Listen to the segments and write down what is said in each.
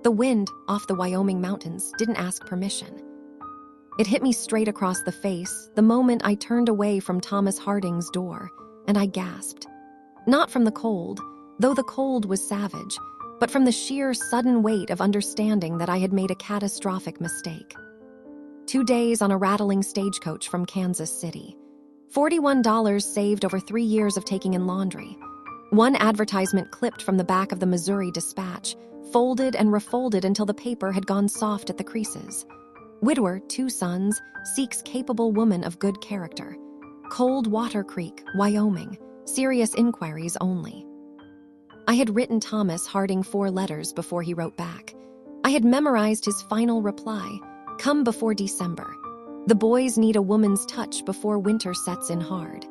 The wind, off the Wyoming mountains, didn't ask permission. It hit me straight across the face the moment I turned away from Thomas Harding's door, and I gasped. Not from the cold, though the cold was savage, but from the sheer sudden weight of understanding that I had made a catastrophic mistake. 2 days on a rattling stagecoach from Kansas City. $41 saved over 3 years of taking in laundry. One advertisement clipped from the back of the Missouri Dispatch, folded and refolded until the paper had gone soft at the creases. Widower, 2 sons, seeks capable woman of good character. Cold Water Creek, Wyoming. Serious inquiries only. I had written Thomas Harding 4 letters before he wrote back. I had memorized his final reply, "Come before December. The boys need a woman's touch before winter sets in hard."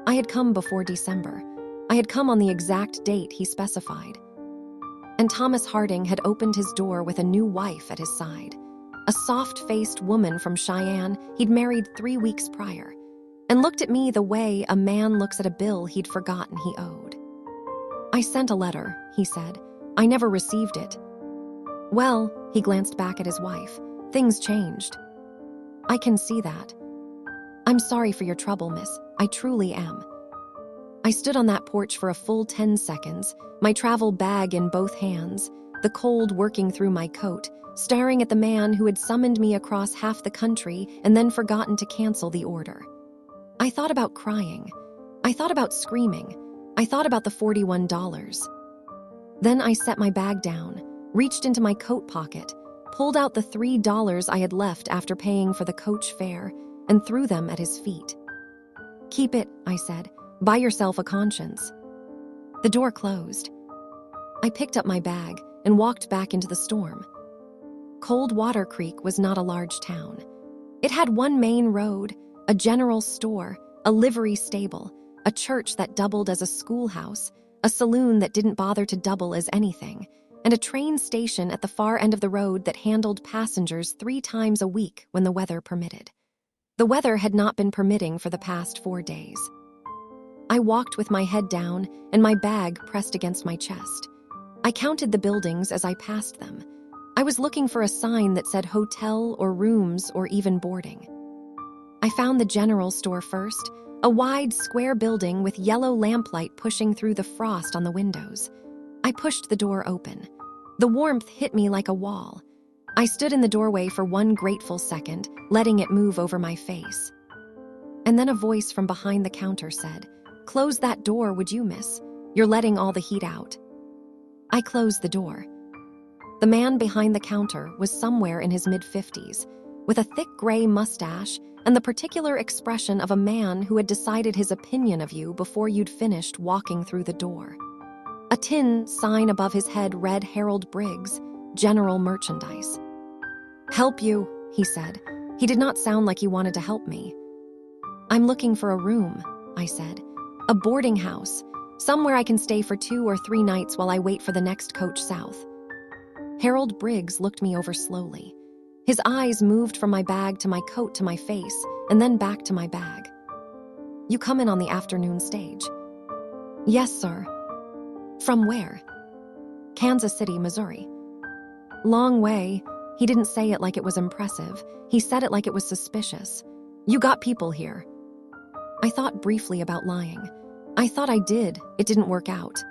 I had come before December. I had come on the exact date he specified. And Thomas Harding had opened his door with a new wife at his side. A soft-faced woman from Cheyenne he'd married 3 weeks prior, and looked at me the way a man looks at a bill he'd forgotten he owed. "I sent a letter," he said. "I never received it." "Well," he glanced back at his wife, "things changed." "I can see that." "I'm sorry for your trouble, miss. I truly am." I stood on that porch for a full 10 seconds, my travel bag in both hands, the cold working through my coat, staring at the man who had summoned me across half the country and then forgotten to cancel the order. I thought about crying. I thought about screaming. I thought about the $41. Then I set my bag down, reached into my coat pocket, pulled out the $3 I had left after paying for the coach fare, and threw them at his feet. "Keep it," I said. "Buy yourself a conscience." The door closed. I picked up my bag and walked back into the storm. Cold Water Creek was not a large town. It had one main road, a general store, a livery stable, a church that doubled as a schoolhouse, a saloon that didn't bother to double as anything, and a train station at the far end of the road that handled passengers 3 times a week when the weather permitted. The weather had not been permitting for the past 4 days. I walked with my head down and my bag pressed against my chest. I counted the buildings as I passed them. I was looking for a sign that said hotel or rooms or even boarding. I found the general store first, a wide, square building with yellow lamplight pushing through the frost on the windows. I pushed the door open. The warmth hit me like a wall. I stood in the doorway for 1 grateful second, letting it move over my face. And then a voice from behind the counter said, "Close that door, would you, miss? You're letting all the heat out." I closed the door. The man behind the counter was somewhere in his mid-50s, with a thick gray mustache and the particular expression of a man who had decided his opinion of you before you'd finished walking through the door. A tin sign above his head read Harold Briggs, General Merchandise. "Help you," he said. He did not sound like he wanted to help me. "I'm looking for a room," I said. "A boarding house, somewhere I can stay for 2 or 3 nights while I wait for the next coach south." Harold Briggs looked me over slowly. His eyes moved from my bag to my coat to my face, and then back to my bag. "You come in on the afternoon stage?" "Yes, sir." "From where?" "Kansas City, Missouri." "Long way." He didn't say it like it was impressive. He said it like it was suspicious. "You got people here." I thought briefly about lying. I thought I did. It didn't work out.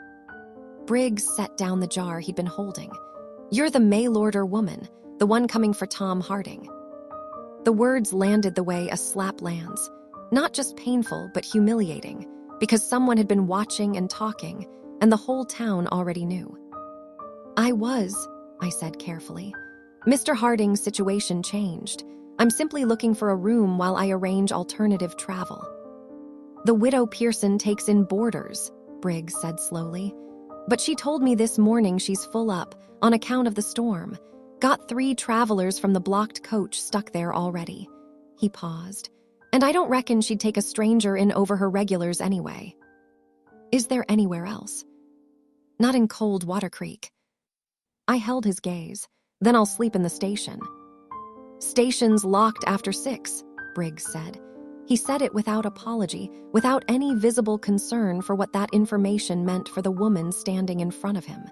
Briggs set down the jar he'd been holding. "You're the mail-order woman, the one coming for Tom Harding." The words landed the way a slap lands. Not just painful, but humiliating, because someone had been watching and talking, and the whole town already knew. "I was," I said carefully. "Mr. Harding's situation changed. I'm simply looking for a room while I arrange alternative travel." "The widow Pearson takes in boarders," Briggs said slowly. "But she told me this morning she's full up, on account of the storm. Got 3 travelers from the blocked coach stuck there already." He paused. "And I don't reckon she'd take a stranger in over her regulars anyway." "Is there anywhere else?" "Not in Cold Water Creek." I held his gaze. "Then I'll sleep in the station." "Station's locked after 6, Briggs said. He said it without apology, without any visible concern for what that information meant for the woman standing in front of him.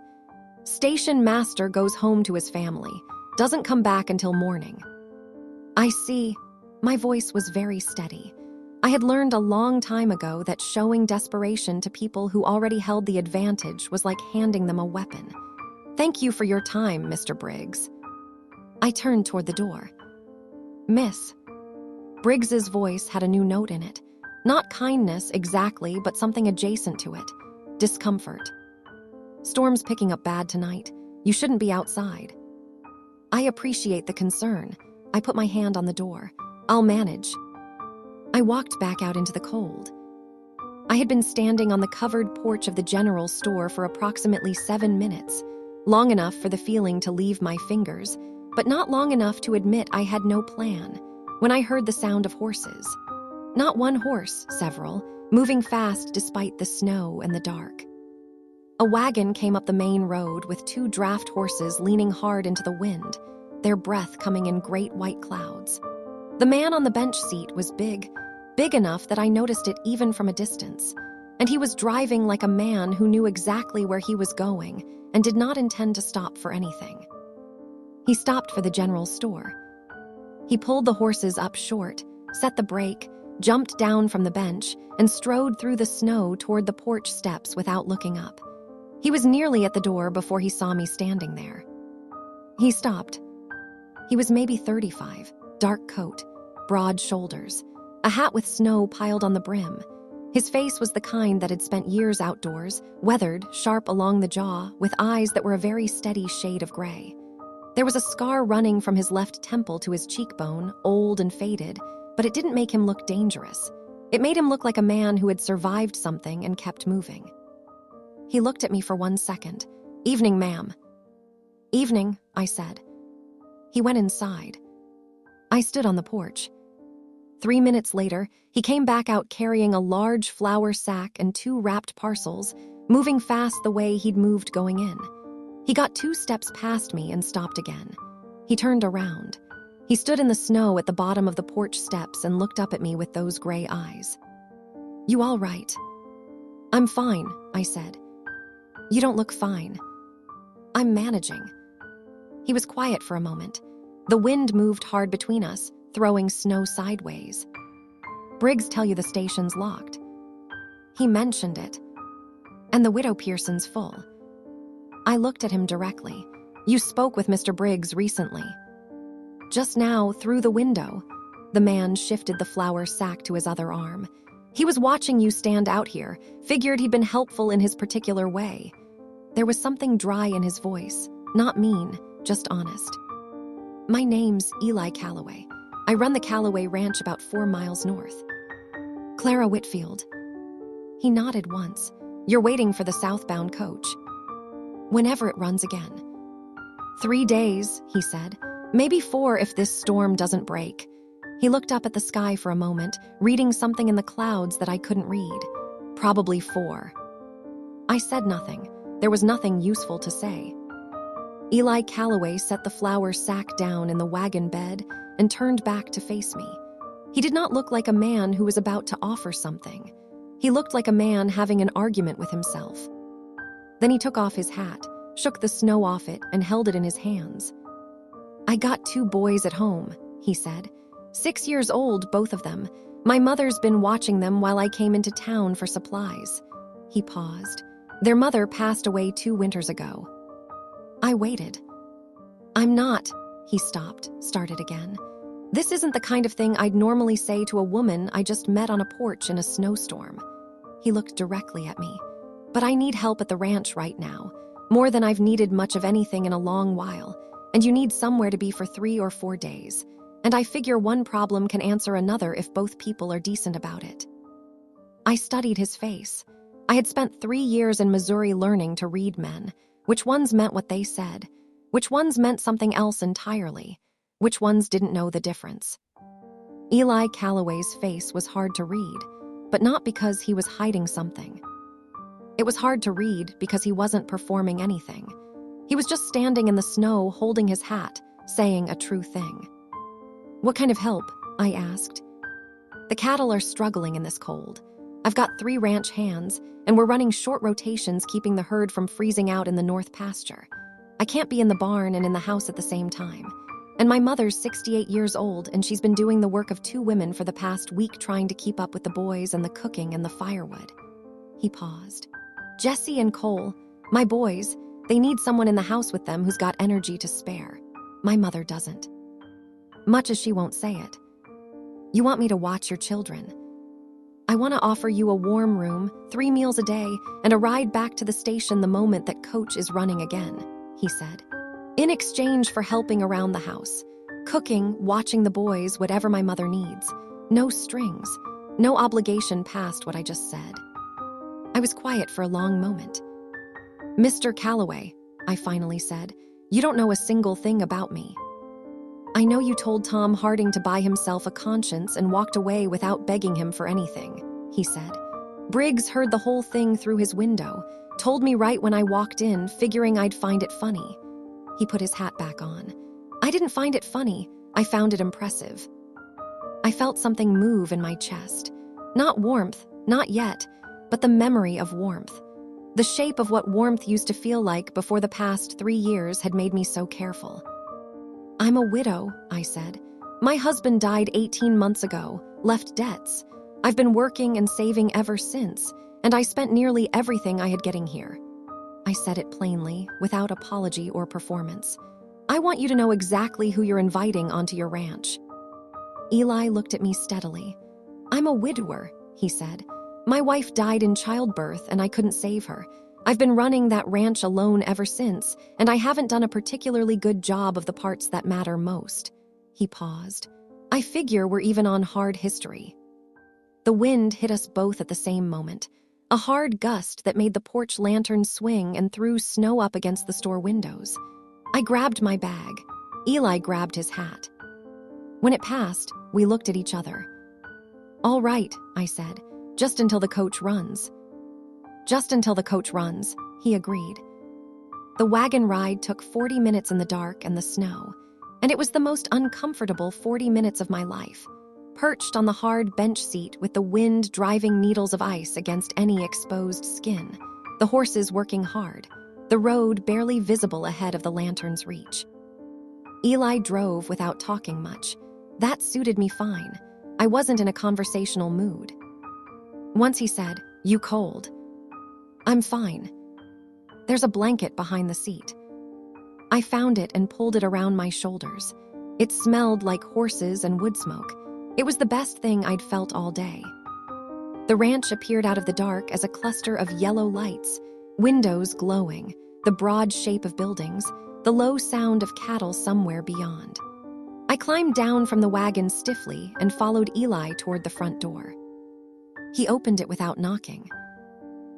Station master goes home to his family, doesn't come back until morning. I see. My voice was very steady. I had learned a long time ago that showing desperation to people who already held the advantage was like handing them a weapon. Thank you for your time, Mr. Briggs. I turned toward the door. Miss. Briggs's voice had a new note in it. Not kindness exactly, but something adjacent to it. Discomfort. Storm's picking up bad tonight. You shouldn't be outside. I appreciate the concern. I put my hand on the door. I'll manage. I walked back out into the cold. I had been standing on the covered porch of the general store for approximately 7 minutes, long enough for the feeling to leave my fingers, but not long enough to admit I had no plan, when I heard the sound of horses. Not one horse, several, moving fast despite the snow and the dark. A wagon came up the main road with 2 draft horses leaning hard into the wind, their breath coming in great white clouds. The man on the bench seat was big enough that I noticed it even from a distance, and he was driving like a man who knew exactly where he was going and did not intend to stop for anything. He stopped for the general store. He pulled the horses up short, set the brake, jumped down from the bench, and strode through the snow toward the porch steps without looking up. He was nearly at the door before he saw me standing there. He stopped. He was maybe 35, dark coat, broad shoulders, a hat with snow piled on the brim. His face was the kind that had spent years outdoors, weathered, sharp along the jaw, with eyes that were a very steady shade of gray. There was a scar running from his left temple to his cheekbone, old and faded, but it didn't make him look dangerous. It made him look like a man who had survived something and kept moving. He looked at me for 1 second. "Evening, ma'am." "Evening," I said. He went inside. I stood on the porch. 3 minutes later, he came back out carrying a large flour sack and 2 wrapped parcels, moving fast the way he'd moved going in. He got 2 steps past me and stopped again. He turned around. He stood in the snow at the bottom of the porch steps and looked up at me with those gray eyes. "You all right?" "I'm fine," I said. "You don't look fine." "I'm managing." He was quiet for a moment. The wind moved hard between us, throwing snow sideways. "Briggs tell you the station's locked." He mentioned it. "And the Widow Pearson's full." I looked at him directly. "You spoke with Mr. Briggs recently." "Just now, through the window." The man shifted the flour sack to his other arm. "He was watching you stand out here, figured he'd been helpful in his particular way." There was something dry in his voice, not mean, just honest. "My name's Eli Calloway. I run the Calloway Ranch about 4 miles north." "Clara Whitfield." He nodded once. "You're waiting for the southbound coach." "Whenever it runs again." 3 days, he said. "Maybe 4 if this storm doesn't break." He looked up at the sky for a moment, reading something in the clouds that I couldn't read. "Probably 4." I said nothing. There was nothing useful to say. Eli Calloway set the flour sack down in the wagon bed and turned back to face me. He did not look like a man who was about to offer something. He looked like a man having an argument with himself. Then he took off his hat, shook the snow off it, and held it in his hands. "I got 2 boys at home," he said. 6 years old, both of them. My mother's been watching them while I came into town for supplies." He paused. "Their mother passed away 2 winters ago." I waited. "I'm not," he stopped, started again. "This isn't the kind of thing I'd normally say to a woman I just met on a porch in a snowstorm." He looked directly at me. "But I need help at the ranch right now, more than I've needed much of anything in a long while, and you need somewhere to be for 3 or 4 days. And I figure one problem can answer another if both people are decent about it." I studied his face. I had spent 3 years in Missouri learning to read men, which ones meant what they said, which ones meant something else entirely, which ones didn't know the difference. Eli Calloway's face was hard to read, but not because he was hiding something. It was hard to read because he wasn't performing anything. He was just standing in the snow holding his hat, saying a true thing. "What kind of help?" I asked. "The cattle are struggling in this cold. I've got 3 ranch hands, and we're running short rotations keeping the herd from freezing out in the north pasture. I can't be in the barn and in the house at the same time. And my mother's 68 years old, and she's been doing the work of 2 women for the past week trying to keep up with the boys and the cooking and the firewood. He paused. Jesse and Cole, my boys, they need someone in the house with them who's got energy to spare. My mother doesn't. Much as she won't say it. You want me to watch your children. I want to offer you a warm room, 3 meals a day, and a ride back to the station the moment that Coach is running again, he said. In exchange for helping around the house. Cooking, watching the boys, whatever my mother needs. No strings. No obligation past what I just said. I was quiet for a long moment. Mr. Calloway, I finally said, you don't know a single thing about me. I know you told Tom Harding to buy himself a conscience and walked away without begging him for anything, he said. Briggs heard the whole thing through his window, told me right when I walked in, figuring I'd find it funny. He put his hat back on. I didn't find it funny, I found it impressive. I felt something move in my chest. Not warmth, not yet, but the memory of warmth. The shape of what warmth used to feel like before the past 3 years had made me so careful. I'm a widow, I said. My husband died 18 months ago, left debts. I've been working and saving ever since, and I spent nearly everything I had getting here. I said it plainly, without apology or performance. I want you to know exactly who you're inviting onto your ranch. Eli looked at me steadily. I'm a widower, he said. My wife died in childbirth and I couldn't save her. I've been running that ranch alone ever since, and I haven't done a particularly good job of the parts that matter most. He paused. I figure we're even on hard history. The wind hit us both at the same moment. A hard gust that made the porch lantern swing and threw snow up against the store windows. I grabbed my bag. Eli grabbed his hat. When it passed, we looked at each other. All right, I said, just until the coach runs. Just until the coach runs, he agreed. The wagon ride took 40 minutes in the dark and the snow, and it was the most uncomfortable 40 minutes of my life. Perched on the hard bench seat with the wind driving needles of ice against any exposed skin, the horses working hard, the road barely visible ahead of the lantern's reach. Eli drove without talking much. That suited me fine. I wasn't in a conversational mood. Once he said, "You cold?" "I'm fine. There's a blanket behind the seat." I found it and pulled it around my shoulders. It smelled like horses and wood smoke. It was the best thing I'd felt all day. The ranch appeared out of the dark as a cluster of yellow lights, windows glowing, the broad shape of buildings, the low sound of cattle somewhere beyond. I climbed down from the wagon stiffly and followed Eli toward the front door. He opened it without knocking.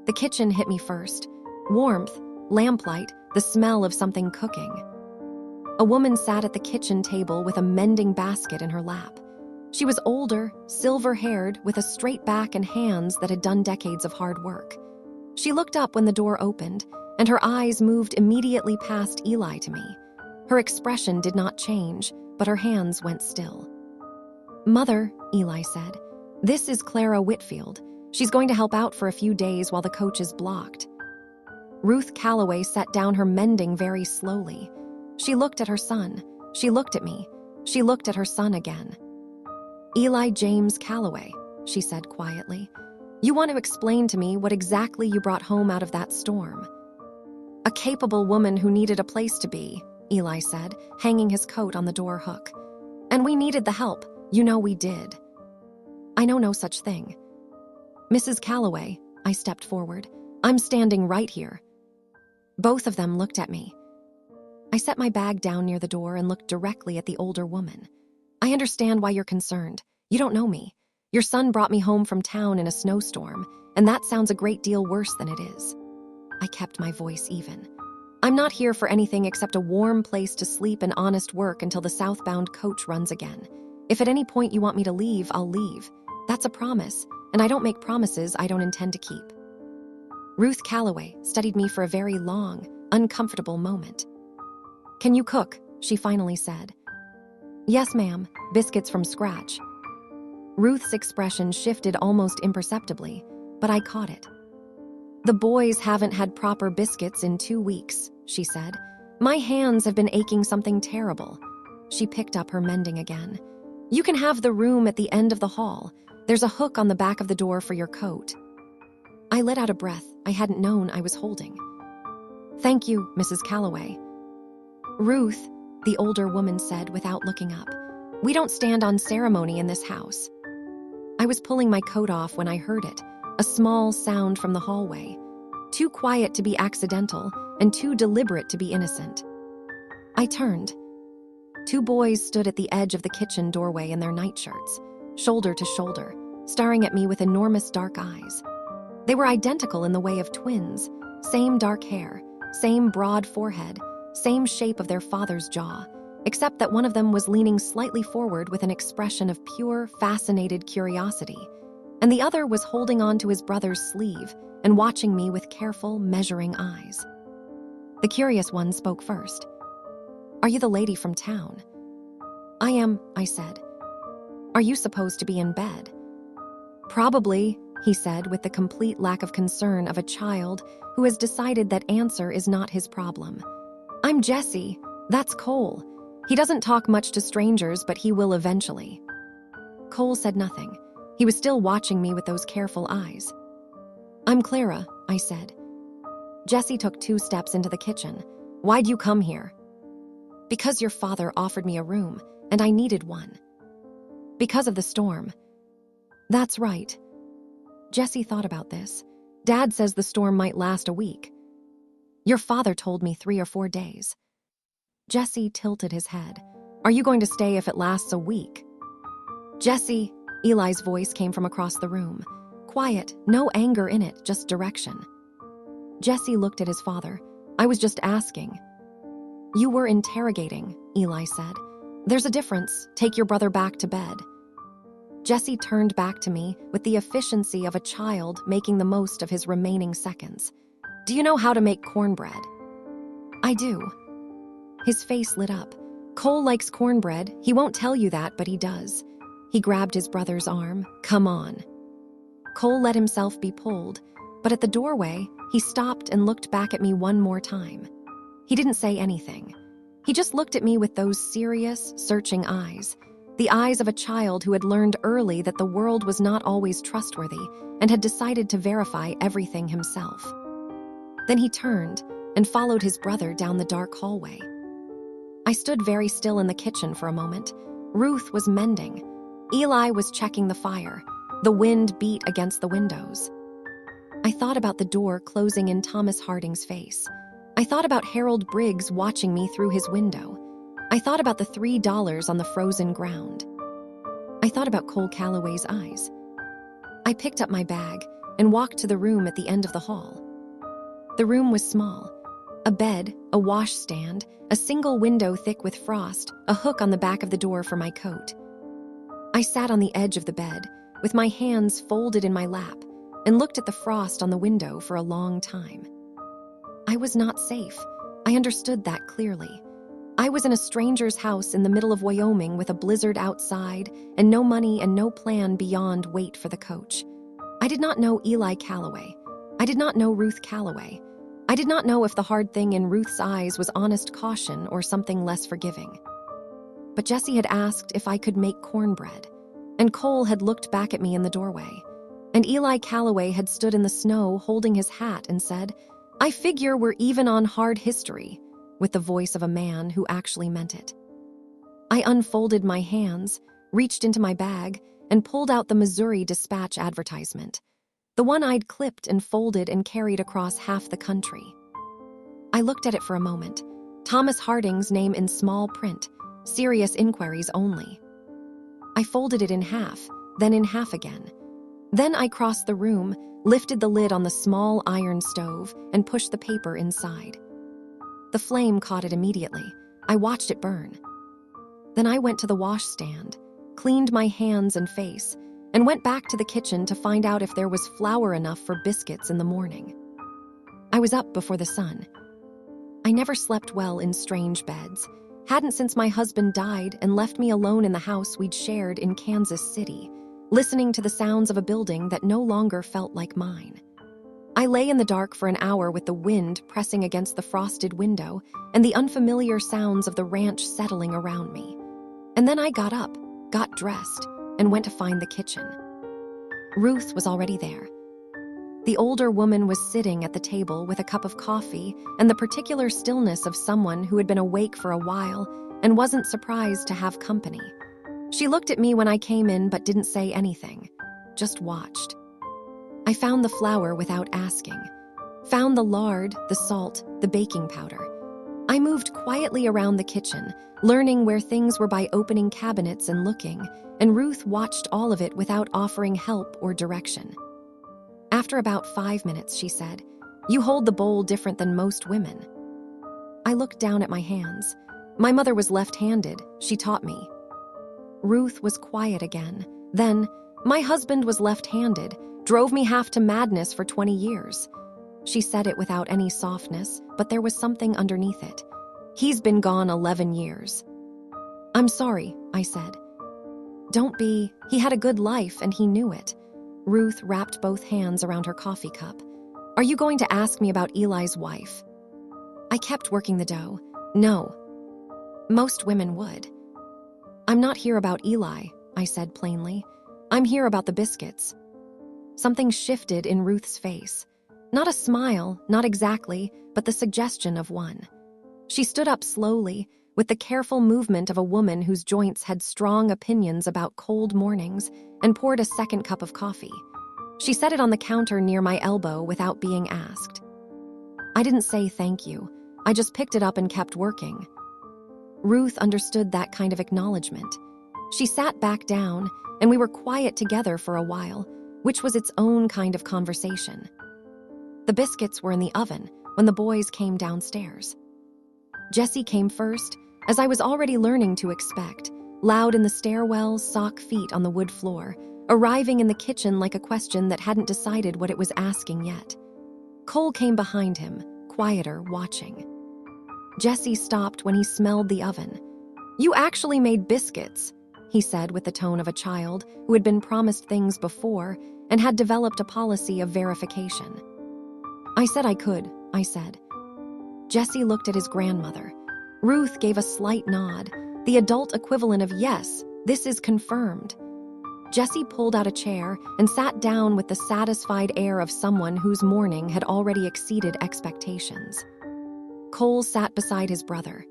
The kitchen hit me first. Warmth, lamplight, the smell of something cooking. A woman sat at the kitchen table with a mending basket in her lap. She was older, silver-haired, with a straight back and hands that had done decades of hard work. She looked up when the door opened, and her eyes moved immediately past Eli to me. Her expression did not change, but her hands went still. "Mother," Eli said, "this is Clara Whitfield. She's going to help out for a few days while the coach is blocked." Ruth Calloway set down her mending very slowly. She looked at her son. She looked at me. She looked at her son again. "Eli James Calloway," she said quietly. "You want to explain to me what exactly you brought home out of that storm." "A capable woman who needed a place to be," Eli said, hanging his coat on the door hook. "And we needed the help. You know we did." "I know no such thing." "Mrs. Calloway," I stepped forward. "I'm standing right here." Both of them looked at me. I set my bag down near the door and looked directly at the older woman. "I understand why you're concerned. You don't know me. Your son brought me home from town in a snowstorm, and that sounds a great deal worse than it is." I kept my voice even. "I'm not here for anything except a warm place to sleep and honest work until the southbound coach runs again. If at any point you want me to leave, I'll leave. That's a promise, and I don't make promises I don't intend to keep." Ruth Calloway studied me for a very long, uncomfortable moment. "Can you cook?" she finally said. "Yes, ma'am. Biscuits from scratch." Ruth's expression shifted almost imperceptibly. but I caught it. "The boys haven't had proper biscuits in 2 weeks," she said. "My hands have been aching something terrible." She picked up her mending again. "You can have the room at the end of the hall. There's a hook on the back of the door for your coat." I let out a breath I hadn't known I was holding. "Thank you, Mrs. Calloway." "Ruth," the older woman said without looking up, "we don't stand on ceremony in this house." I was pulling my coat off when I heard it, a small sound from the hallway. Too quiet to be accidental and too deliberate to be innocent. I turned. 2 boys stood at the edge of the kitchen doorway in their nightshirts, shoulder to shoulder, staring at me with enormous dark eyes. They were identical in the way of twins, same dark hair, same broad forehead, same shape of their father's jaw, except that one of them was leaning slightly forward with an expression of pure, fascinated curiosity, and the other was holding on to his brother's sleeve and watching me with careful, measuring eyes. The curious one spoke first. "Are you the lady from town?" "I am," I said. "Are you supposed to be in bed?" "Probably," he said with the complete lack of concern of a child who has decided that answer is not his problem. "I'm Jesse. That's Cole. He doesn't talk much to strangers, but he will eventually." Cole said nothing. He was still watching me with those careful eyes. "I'm Clara," I said. Jesse took 2 steps into the kitchen. "Why'd you come here?" "Because your father offered me a room, and I needed one." "Because of the storm." "That's right." Jesse thought about this. "Dad says the storm might last a week." "Your father told me 3 or 4 days." Jesse tilted his head. "Are you going to stay if it lasts a week?" "Jesse," Eli's voice came from across the room. Quiet, no anger in it, just direction. Jesse looked at his father. "I was just asking." "You were interrogating," Eli said. "There's a difference. Take your brother back to bed." Jesse turned back to me with the efficiency of a child making the most of his remaining seconds. "Do you know how to make cornbread?" "I do." His face lit up. "Cole likes cornbread. He won't tell you that, but he does." He grabbed his brother's arm. "Come on." Cole let himself be pulled, but at the doorway, he stopped and looked back at me one more time. He didn't say anything. He just looked at me with those serious, searching eyes, the eyes of a child who had learned early that the world was not always trustworthy and had decided to verify everything himself. Then he turned and followed his brother down the dark hallway. I stood very still in the kitchen for a moment. Ruth was mending. Eli was checking the fire. The wind beat against the windows. I thought about the door closing in Thomas Harding's face. I thought about Harold Briggs watching me through his window. I thought about the $3 on the frozen ground. I thought about Cole Calloway's eyes. I picked up my bag and walked to the room at the end of the hall. The room was small. A bed, a washstand, a single window thick with frost, a hook on the back of the door for my coat. I sat on the edge of the bed, with my hands folded in my lap, and looked at the frost on the window for a long time. I was not safe. I understood that clearly. I was in a stranger's house in the middle of Wyoming with a blizzard outside and no money and no plan beyond wait for the coach. I did not know Eli Calloway. I did not know Ruth Calloway. I did not know if the hard thing in Ruth's eyes was honest caution or something less forgiving. But Jesse had asked if I could make cornbread, and Cole had looked back at me in the doorway, and Eli Calloway had stood in the snow holding his hat and said, "I figure we're even on hard history," with the voice of a man who actually meant it. I unfolded my hands, reached into my bag, and pulled out the Missouri Dispatch advertisement, the one I'd clipped and folded and carried across half the country. I looked at it for a moment. Thomas Harding's name in small print, serious inquiries only. I folded it in half, then in half again. Then I crossed the room, lifted the lid on the small iron stove, and pushed the paper inside. The flame caught it immediately. I watched it burn. Then I went to the washstand, cleaned my hands and face, and went back to the kitchen to find out if there was flour enough for biscuits in the morning. I was up before the sun. I never slept well in strange beds, hadn't since my husband died and left me alone in the house we'd shared in Kansas City, listening to the sounds of a building that no longer felt like mine. I lay in the dark for an hour with the wind pressing against the frosted window and the unfamiliar sounds of the ranch settling around me. And then I got up, got dressed, and went to find the kitchen. Ruth was already there. The older woman was sitting at the table with a cup of coffee and the particular stillness of someone who had been awake for a while and wasn't surprised to have company. She looked at me when I came in but didn't say anything, just watched. I found the flour without asking, found the lard, the salt, the baking powder. I moved quietly around the kitchen, learning where things were by opening cabinets and looking, and Ruth watched all of it without offering help or direction. After about 5 minutes, she said, "You hold the bowl different than most women." I looked down at my hands. My mother was left-handed, she taught me. Ruth was quiet again. Then, "My husband was left-handed, drove me half to madness for 20 years. She said it without any softness, but there was something underneath it. "He's been gone 11 years. "I'm sorry," I said. "Don't be. He had a good life and he knew it." Ruth wrapped both hands around her coffee cup. "Are you going to ask me about Eli's wife?" I kept working the dough. "No." Most women would. "I'm not here about Eli," I said plainly. "I'm here about the biscuits." Something shifted in Ruth's face. Not a smile, not exactly, but the suggestion of one. She stood up slowly, with the careful movement of a woman whose joints had strong opinions about cold mornings, and poured a second cup of coffee. She set it on the counter near my elbow without being asked. I didn't say thank you. I just picked it up and kept working. Ruth understood that kind of acknowledgement. She sat back down, and we were quiet together for a while, which was its own kind of conversation. The biscuits were in the oven when the boys came downstairs. Jesse came first, as I was already learning to expect, loud in the stairwell, sock feet on the wood floor, arriving in the kitchen like a question that hadn't decided what it was asking yet. Cole came behind him, quieter, watching. Jesse stopped when he smelled the oven. "You actually made biscuits," he said with the tone of a child who had been promised things before and had developed a policy of verification. "I said I could," I said. Jesse looked at his grandmother. Ruth gave a slight nod, the adult equivalent of "yes, this is confirmed." Jesse pulled out a chair and sat down with the satisfied air of someone whose morning had already exceeded expectations. Cole sat beside his brother.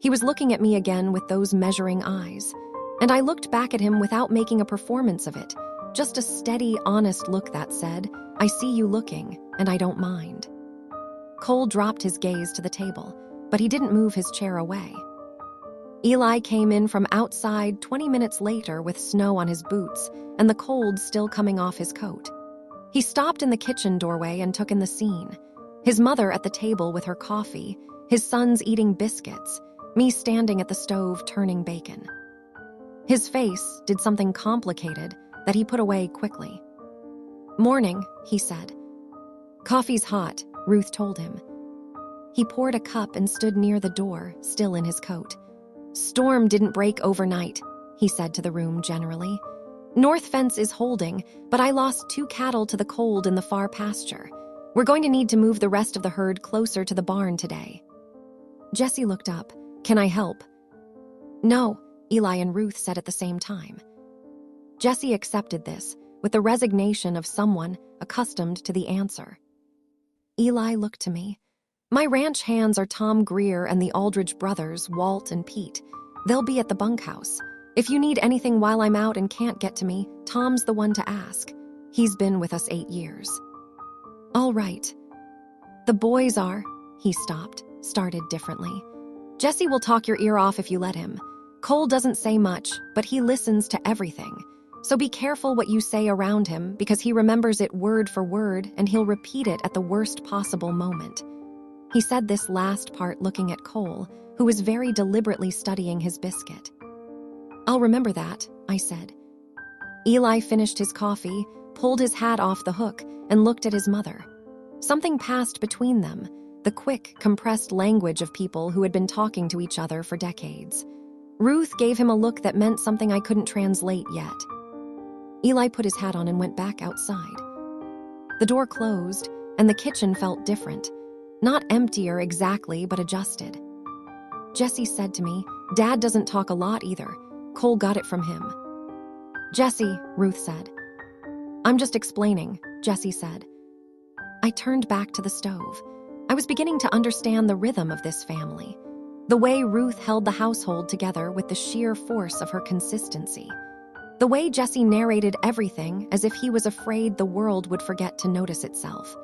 He was looking at me again with those measuring eyes, and I looked back at him without making a performance of it, just a steady, honest look that said, "I see you looking, and I don't mind." Cole dropped his gaze to the table, but he didn't move his chair away. Eli came in from outside 20 minutes later with snow on his boots and the cold still coming off his coat. He stopped in the kitchen doorway and took in the scene. His mother at the table with her coffee, his sons eating biscuits, me standing at the stove turning bacon. His face did something complicated that he put away quickly. "Morning," he said. "Coffee's hot," Ruth told him. He poured a cup and stood near the door, still in his coat. "Storm didn't break overnight," he said to the room generally. "North fence is holding, but I lost 2 cattle to the cold in the far pasture. We're going to need to move the rest of the herd closer to the barn today." Jesse looked up. "Can I help?" "No," Eli and Ruth said at the same time. Jesse accepted this, with the resignation of someone accustomed to the answer. Eli looked to me. "My ranch hands are Tom Greer and the Aldridge brothers, Walt and Pete. They'll be at the bunkhouse. If you need anything while I'm out and can't get to me, Tom's the one to ask. He's been with us 8 years." "All right." "The boys are," he stopped, started differently. "Jesse will talk your ear off if you let him. Cole doesn't say much, but he listens to everything. So be careful what you say around him because he remembers it word for word and he'll repeat it at the worst possible moment." He said this last part looking at Cole, who was very deliberately studying his biscuit. "I'll remember that," I said. Eli finished his coffee, pulled his hat off the hook, and looked at his mother. Something passed between them, the quick, compressed language of people who had been talking to each other for decades. Ruth gave him a look that meant something I couldn't translate yet. Eli put his hat on and went back outside. The door closed, and the kitchen felt different. Not emptier exactly, but adjusted. Jesse said to me, "Dad doesn't talk a lot either. Cole got it from him." "Jesse," Ruth said. "I'm just explaining," Jesse said. I turned back to the stove. I was beginning to understand the rhythm of this family. The way Ruth held the household together with the sheer force of her consistency. The way Jesse narrated everything as if he was afraid the world would forget to notice itself.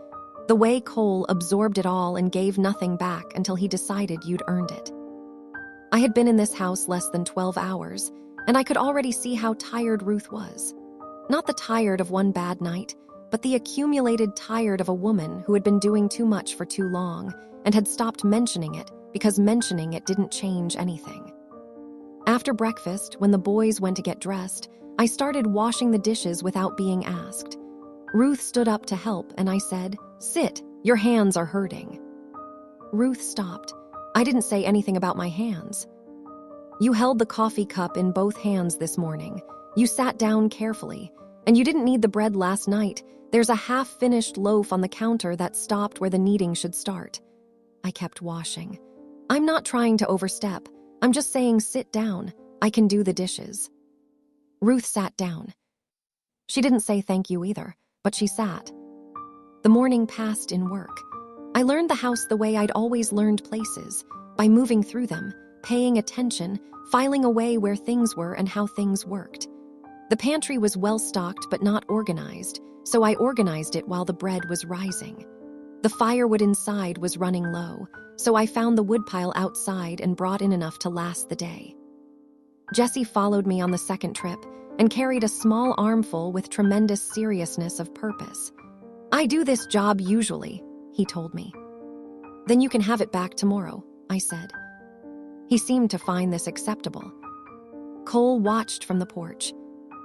The way Cole absorbed it all and gave nothing back until he decided you'd earned it. I had been in this house less than 12 hours, and I could already see how tired Ruth was. Not the tired of one bad night, but the accumulated tired of a woman who had been doing too much for too long and had stopped mentioning it because mentioning it didn't change anything. After breakfast, when the boys went to get dressed, I started washing the dishes without being asked. Ruth stood up to help, and I said, "Sit, your hands are hurting." Ruth stopped. I didn't say anything about my hands. "You held the coffee cup in both hands this morning. You sat down carefully. And you didn't knead the bread last night. There's a half-finished loaf on the counter that stopped where the kneading should start." I kept washing. "I'm not trying to overstep. I'm just saying sit down. I can do the dishes." Ruth sat down. She didn't say thank you either, but she sat. The morning passed in work. I learned the house the way I'd always learned places, by moving through them, paying attention, filing away where things were and how things worked. The pantry was well-stocked but not organized, so I organized it while the bread was rising. The firewood inside was running low, so I found the woodpile outside and brought in enough to last the day. Jesse followed me on the second trip and carried a small armful with tremendous seriousness of purpose. "I do this job usually," he told me. "Then you can have it back tomorrow," I said. He seemed to find this acceptable. Cole watched from the porch.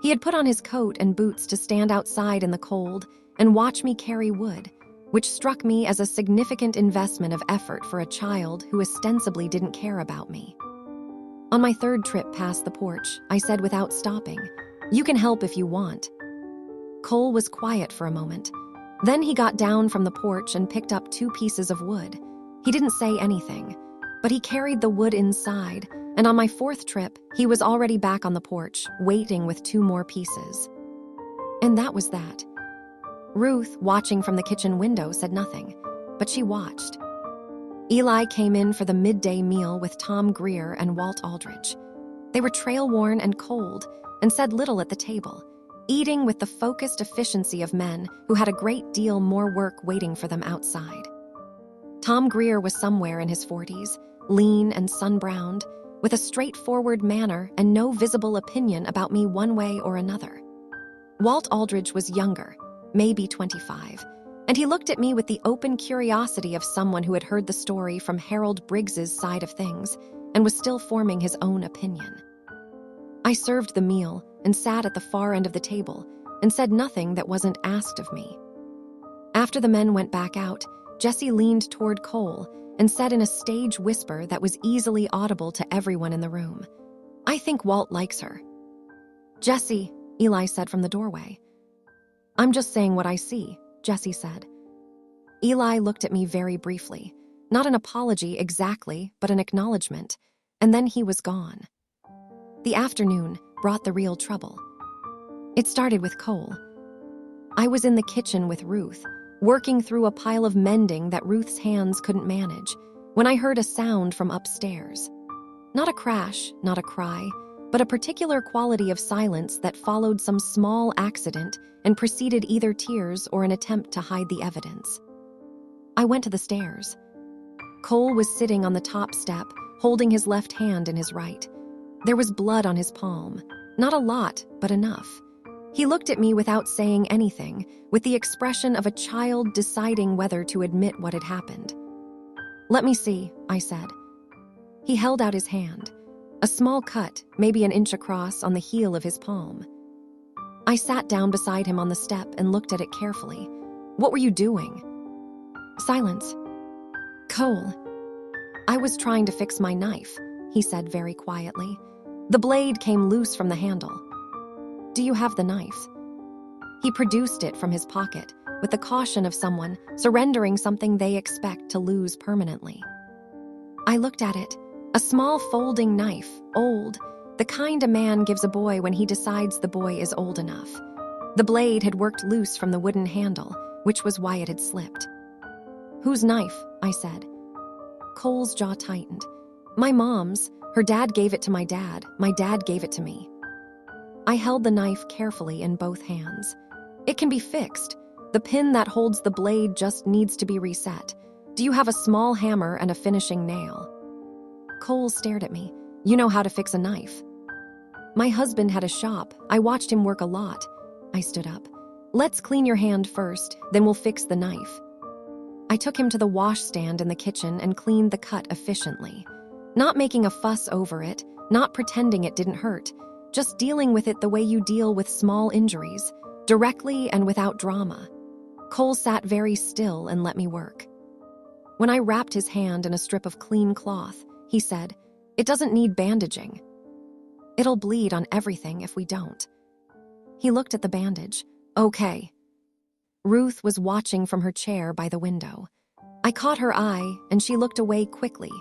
He had put on his coat and boots to stand outside in the cold and watch me carry wood, which struck me as a significant investment of effort for a child who ostensibly didn't care about me. On my third trip past the porch, I said without stopping, "You can help if you want." Cole was quiet for a moment. Then he got down from the porch and picked up 2 pieces of wood. He didn't say anything, but he carried the wood inside, and on my 4th trip, he was already back on the porch, waiting with 2 more pieces. And that was that. Ruth, watching from the kitchen window, said nothing, but she watched. Eli came in for the midday meal with Tom Greer and Walt Aldridge. They were trail-worn and cold, and said little at the table, eating with the focused efficiency of men who had a great deal more work waiting for them outside. Tom Greer was somewhere in his 40s, lean and sun-browned, with a straightforward manner and no visible opinion about me one way or another. Walt Aldridge was younger, maybe 25, and he looked at me with the open curiosity of someone who had heard the story from Harold Briggs's side of things and was still forming his own opinion. I served the meal and sat at the far end of the table and said nothing that wasn't asked of me. After the men went back out, Jesse leaned toward Cole and said in a stage whisper that was easily audible to everyone in the room, "I think Walt likes her." "Jesse," Eli said from the doorway. "I'm just saying what I see," Jesse said. Eli looked at me very briefly, not an apology exactly, but an acknowledgement, and then he was gone. The afternoon brought the real trouble. It started with Cole. I was in the kitchen with Ruth, working through a pile of mending that Ruth's hands couldn't manage, when I heard a sound from upstairs. Not a crash, not a cry, but a particular quality of silence that followed some small accident and preceded either tears or an attempt to hide the evidence. I went to the stairs. Cole was sitting on the top step, holding his left hand in his right. There was blood on his palm. Not a lot, but enough. He looked at me without saying anything, with the expression of a child deciding whether to admit what had happened. "Let me see," I said. He held out his hand. A small cut, maybe an inch across, on the heel of his palm. I sat down beside him on the step and looked at it carefully. "What were you doing?" Silence. "Cole." "I was trying to fix my knife," he said very quietly. "The blade came loose from the handle." "Do you have the knife?" He produced it from his pocket, with the caution of someone surrendering something they expect to lose permanently. I looked at it. A small folding knife, old, the kind a man gives a boy when he decides the boy is old enough. The blade had worked loose from the wooden handle, which was why it had slipped. "Whose knife?" I said. Cole's jaw tightened. "My mom's. Her dad gave it to my dad. My dad gave it to me." I held the knife carefully in both hands. "It can be fixed. The pin that holds the blade just needs to be reset. Do you have a small hammer and a finishing nail?" Cole stared at me. "You know how to fix a knife." "My husband had a shop. I watched him work a lot." I stood up. "Let's clean your hand first, then we'll fix the knife." I took him to the washstand in the kitchen and cleaned the cut efficiently. Not making a fuss over it, not pretending it didn't hurt, just dealing with it the way you deal with small injuries, directly and without drama. Cole sat very still and let me work. When I wrapped his hand in a strip of clean cloth, he said, "It doesn't need bandaging. It'll bleed on everything if we don't." He looked at the bandage. "Okay." Ruth was watching from her chair by the window. I caught her eye, and she looked away quickly,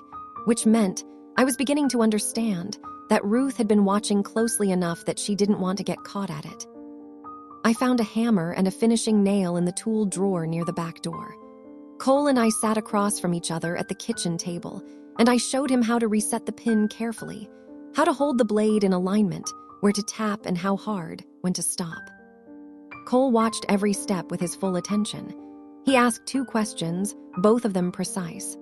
which meant I was beginning to understand that Ruth had been watching closely enough that she didn't want to get caught at it. I found a hammer and a finishing nail in the tool drawer near the back door. Cole and I sat across from each other at the kitchen table, and I showed him how to reset the pin carefully, how to hold the blade in alignment, where to tap and how hard, when to stop. Cole watched every step with his full attention. He asked 2 questions, both of them precise.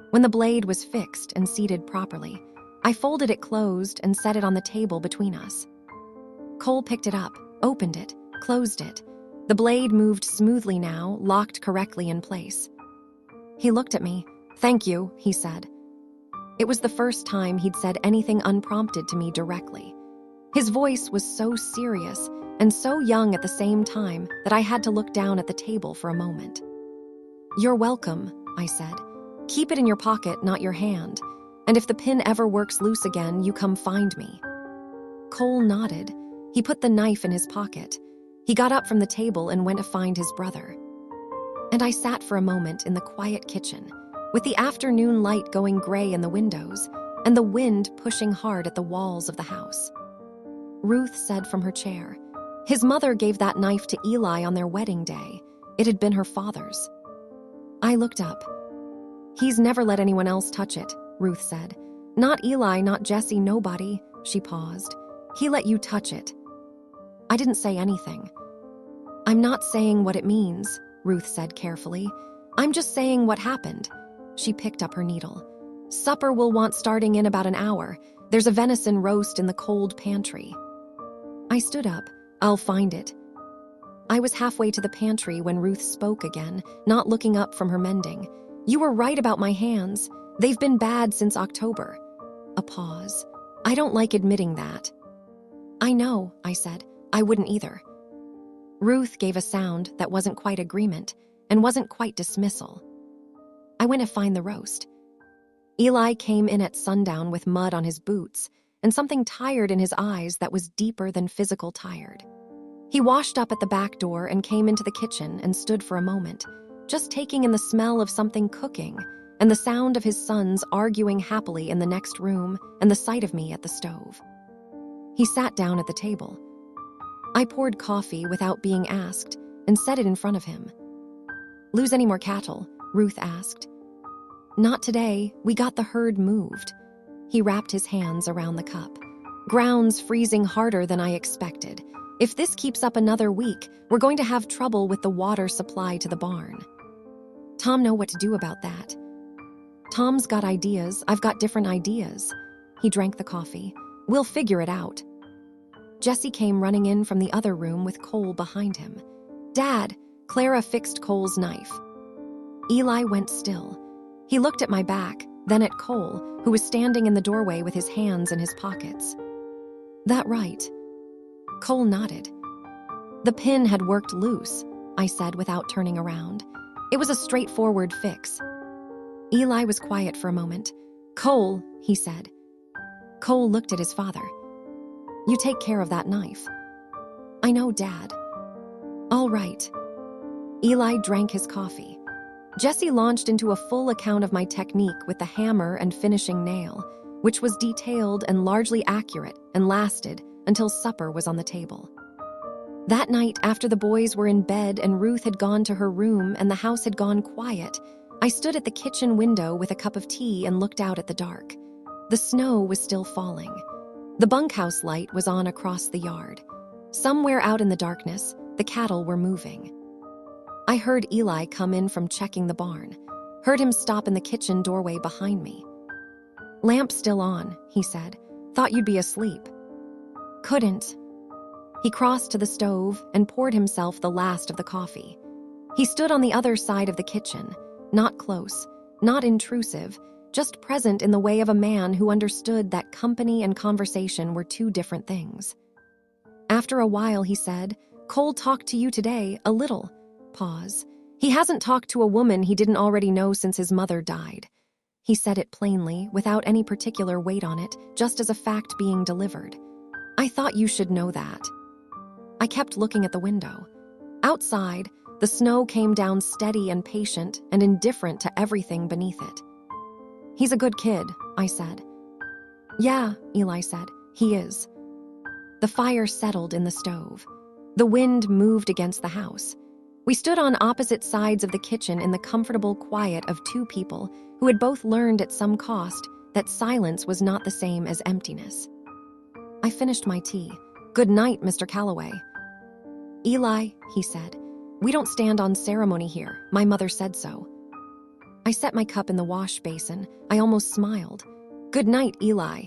When the blade was fixed and seated properly, I folded it closed and set it on the table between us. Cole picked it up, opened it, closed it. The blade moved smoothly now, locked correctly in place. He looked at me. "Thank you," he said. It was the first time he'd said anything unprompted to me directly. His voice was so serious and so young at the same time that I had to look down at the table for a moment. "You're welcome," I said. "Keep it in your pocket, not your hand. And if the pin ever works loose again, you come find me." Cole nodded. He put the knife in his pocket. He got up from the table and went to find his brother. And I sat for a moment in the quiet kitchen, with the afternoon light going gray in the windows and the wind pushing hard at the walls of the house. Ruth said from her chair, "His mother gave that knife to Eli on their wedding day. It had been her father's." I looked up. "He's never let anyone else touch it," Ruth said. "Not Eli, not Jesse, nobody." She paused. "He let you touch it." I didn't say anything. "I'm not saying what it means," Ruth said carefully. "I'm just saying what happened." She picked up her needle. "Supper will want starting in about an hour. There's a venison roast in the cold pantry." I stood up. "I'll find it." I was halfway to the pantry when Ruth spoke again, not looking up from her mending. "You were right about my hands. They've been bad since October." A pause. "I don't like admitting that." "I know," I said. "I wouldn't either." Ruth gave a sound that wasn't quite agreement and wasn't quite dismissal. I went to find the roast. Eli came in at sundown with mud on his boots and something tired in his eyes that was deeper than physical tired. He washed up at the back door and came into the kitchen and stood for a moment, just taking in the smell of something cooking and the sound of his sons arguing happily in the next room and the sight of me at the stove. He sat down at the table. I poured coffee without being asked and set it in front of him. "Lose any more cattle?" Ruth asked. "Not today. We got the herd moved." He wrapped his hands around the cup. "Ground's freezing harder than I expected. If this keeps up another week, we're going to have trouble with the water supply to the barn." "Tom know what to do about that." "Tom's got ideas. I've got different ideas." He drank the coffee. "We'll figure it out." Jesse came running in from the other room with Cole behind him. "Dad," Clara fixed Cole's knife. Eli went still. He looked at my back, then at Cole, who was standing in the doorway with his hands in his pockets. "That right?" Cole nodded. "The pin had worked loose," I said without turning around. "It was a straightforward fix." Eli was quiet for a moment. "Cole," he said. Cole looked at his father. "You take care of that knife." "I know, Dad." All right. Eli drank his coffee. Jesse launched into a full account of my technique with the hammer and finishing nail, which was detailed and largely accurate and lasted until supper was on the table. That night, after the boys were in bed and Ruth had gone to her room and the house had gone quiet, I stood at the kitchen window with a cup of tea and looked out at the dark. The snow was still falling. The bunkhouse light was on across the yard. Somewhere out in the darkness, the cattle were moving. I heard Eli come in from checking the barn, heard him stop in the kitchen doorway behind me. "Lamp still on," he said. "Thought you'd be asleep." "Couldn't." He crossed to the stove and poured himself the last of the coffee. He stood on the other side of the kitchen, not close, not intrusive, just present in the way of a man who understood that company and conversation were two different things. After a while, he said, "Cole talked to you today, a little." Pause. "He hasn't talked to a woman he didn't already know since his mother died." He said it plainly, without any particular weight on it, just as a fact being delivered. "I thought you should know that." I kept looking at the window. Outside, the snow came down steady and patient and indifferent to everything beneath it. "He's a good kid," I said. "Yeah," Eli said, "he is." The fire settled in the stove. The wind moved against the house. We stood on opposite sides of the kitchen in the comfortable quiet of two people who had both learned at some cost that silence was not the same as emptiness. I finished my tea. "Good night, Mr. Calloway." "Eli," he said, "we don't stand on ceremony here. My mother said so." I set my cup in the wash basin. I almost smiled. "Good night, Eli."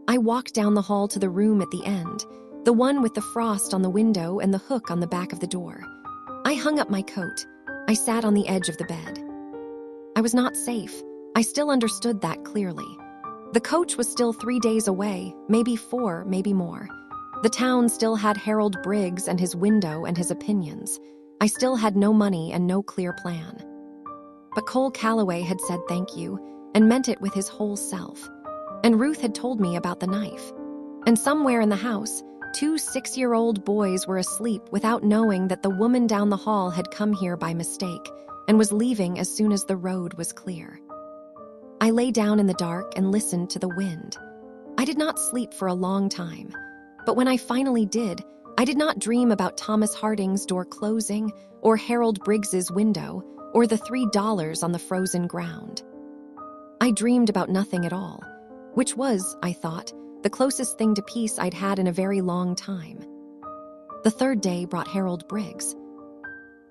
I walked down the hall to the room at the end, the one with the frost on the window and the hook on the back of the door. I hung up my coat. I sat on the edge of the bed. I was not safe. I still understood that clearly. The coach was still 3 days away, maybe 4, maybe more. The town still had Harold Briggs and his window and his opinions. I still had no money and no clear plan. But Cole Calloway had said thank you and meant it with his whole self. And Ruth had told me about the knife. And somewhere in the house, 2 6-year-old boys were asleep without knowing that the woman down the hall had come here by mistake and was leaving as soon as the road was clear. I lay down in the dark and listened to the wind. I did not sleep for a long time, but when I finally did, I did not dream about Thomas Harding's door closing or Harold Briggs's window or the $3 on the frozen ground. I dreamed about nothing at all, which was, I thought, the closest thing to peace I'd had in a very long time. The third day brought Harold Briggs.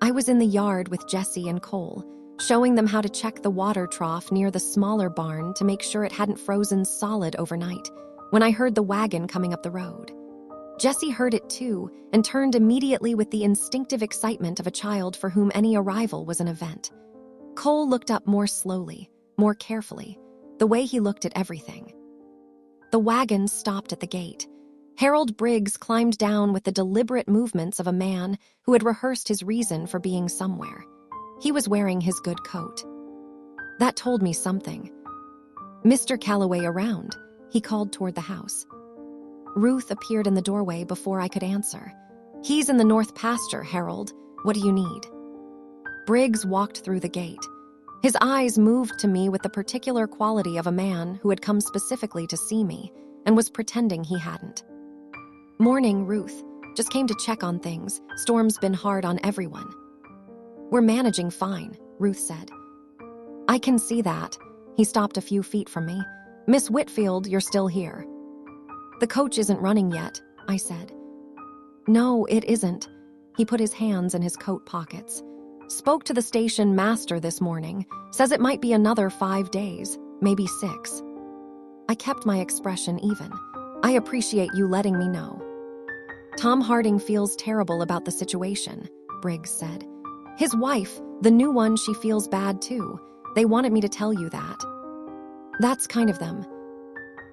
I was in the yard with Jesse and Cole, showing them how to check the water trough near the smaller barn to make sure it hadn't frozen solid overnight, when I heard the wagon coming up the road. Jesse heard it too and turned immediately with the instinctive excitement of a child for whom any arrival was an event. Cole looked up more slowly, more carefully, the way he looked at everything. The wagon stopped at the gate. Harold Briggs climbed down with the deliberate movements of a man who had rehearsed his reason for being somewhere. He was wearing his good coat. That told me something. "Mr. Calloway around," he called toward the house. Ruth appeared in the doorway before I could answer. "He's in the north pasture, Harold. What do you need?" Briggs walked through the gate. His eyes moved to me with the particular quality of a man who had come specifically to see me and was pretending he hadn't. "Morning, Ruth. Just came to check on things. Storm's been hard on everyone." "We're managing fine," Ruth said. "I can see that." He stopped a few feet from me. "Miss Whitfield, you're still here." "The coach isn't running yet," I said. "No, it isn't." He put his hands in his coat pockets. "Spoke to the station master this morning. Says it might be another 5 days, maybe 6. I kept my expression even. "I appreciate you letting me know." "Tom Harding feels terrible about the situation," Briggs said. "His wife, the new one, she feels bad too. They wanted me to tell you that." "That's kind of them."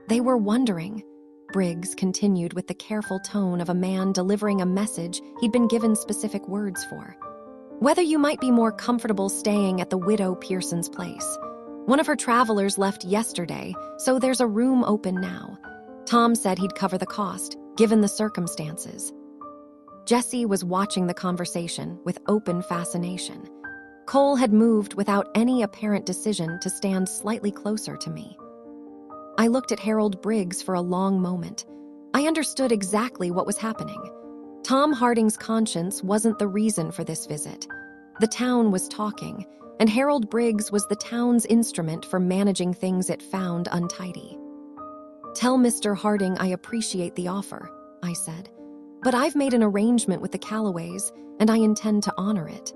"They were wondering," Briggs continued with the careful tone of a man delivering a message he'd been given specific words for, "whether you might be more comfortable staying at the widow Pearson's place. One of her travelers left yesterday, so there's a room open now. Tom said he'd cover the cost, given the circumstances." Jesse was watching the conversation with open fascination. Cole had moved without any apparent decision to stand slightly closer to me. I looked at Harold Briggs for a long moment. I understood exactly what was happening. Tom Harding's conscience wasn't the reason for this visit. The town was talking, and Harold Briggs was the town's instrument for managing things it found untidy. "Tell Mr. Harding I appreciate the offer," I said. "But I've made an arrangement with the Callaways, and I intend to honor it."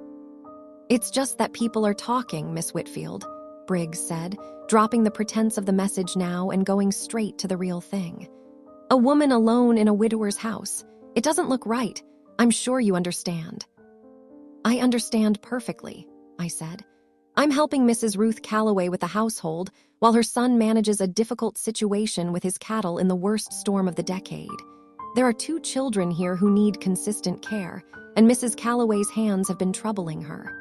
"It's just that people are talking, Miss Whitfield," Briggs said, dropping the pretense of the message now and going straight to the real thing. "A woman alone in a widower's house. It doesn't look right. I'm sure you understand." "I understand perfectly," I said. "I'm helping Mrs. Ruth Calloway with the household while her son manages a difficult situation with his cattle in the worst storm of the decade. There are 2 children here who need consistent care, and Mrs. Calloway's hands have been troubling her."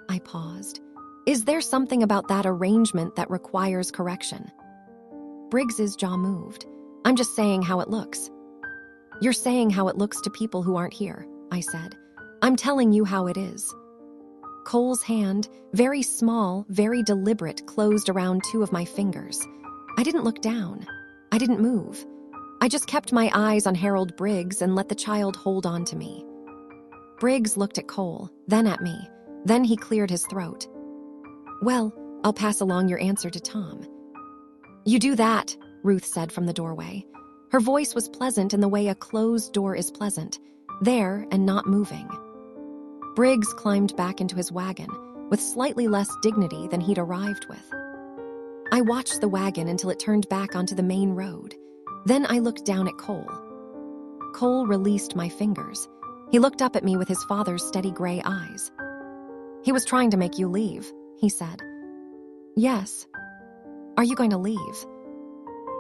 I paused. "Is there something about that arrangement that requires correction?" Briggs's jaw moved. "I'm just saying how it looks." "You're saying how it looks to people who aren't here," I said. "I'm telling you how it is." Cole's hand, very small, very deliberate, closed around 2 of my fingers. I didn't look down. I didn't move. I just kept my eyes on Harold Briggs and let the child hold on to me. Briggs looked at Cole, then at me. Then he cleared his throat. "Well, I'll pass along your answer to Tom." "You do that," Ruth said from the doorway. Her voice was pleasant in the way a closed door is pleasant, there and not moving. Briggs climbed back into his wagon, with slightly less dignity than he'd arrived with. I watched the wagon until it turned back onto the main road. Then I looked down at Cole. Cole released my fingers. He looked up at me with his father's steady gray eyes. "He was trying to make you leave," he said. "Yes." "Are you going to leave?"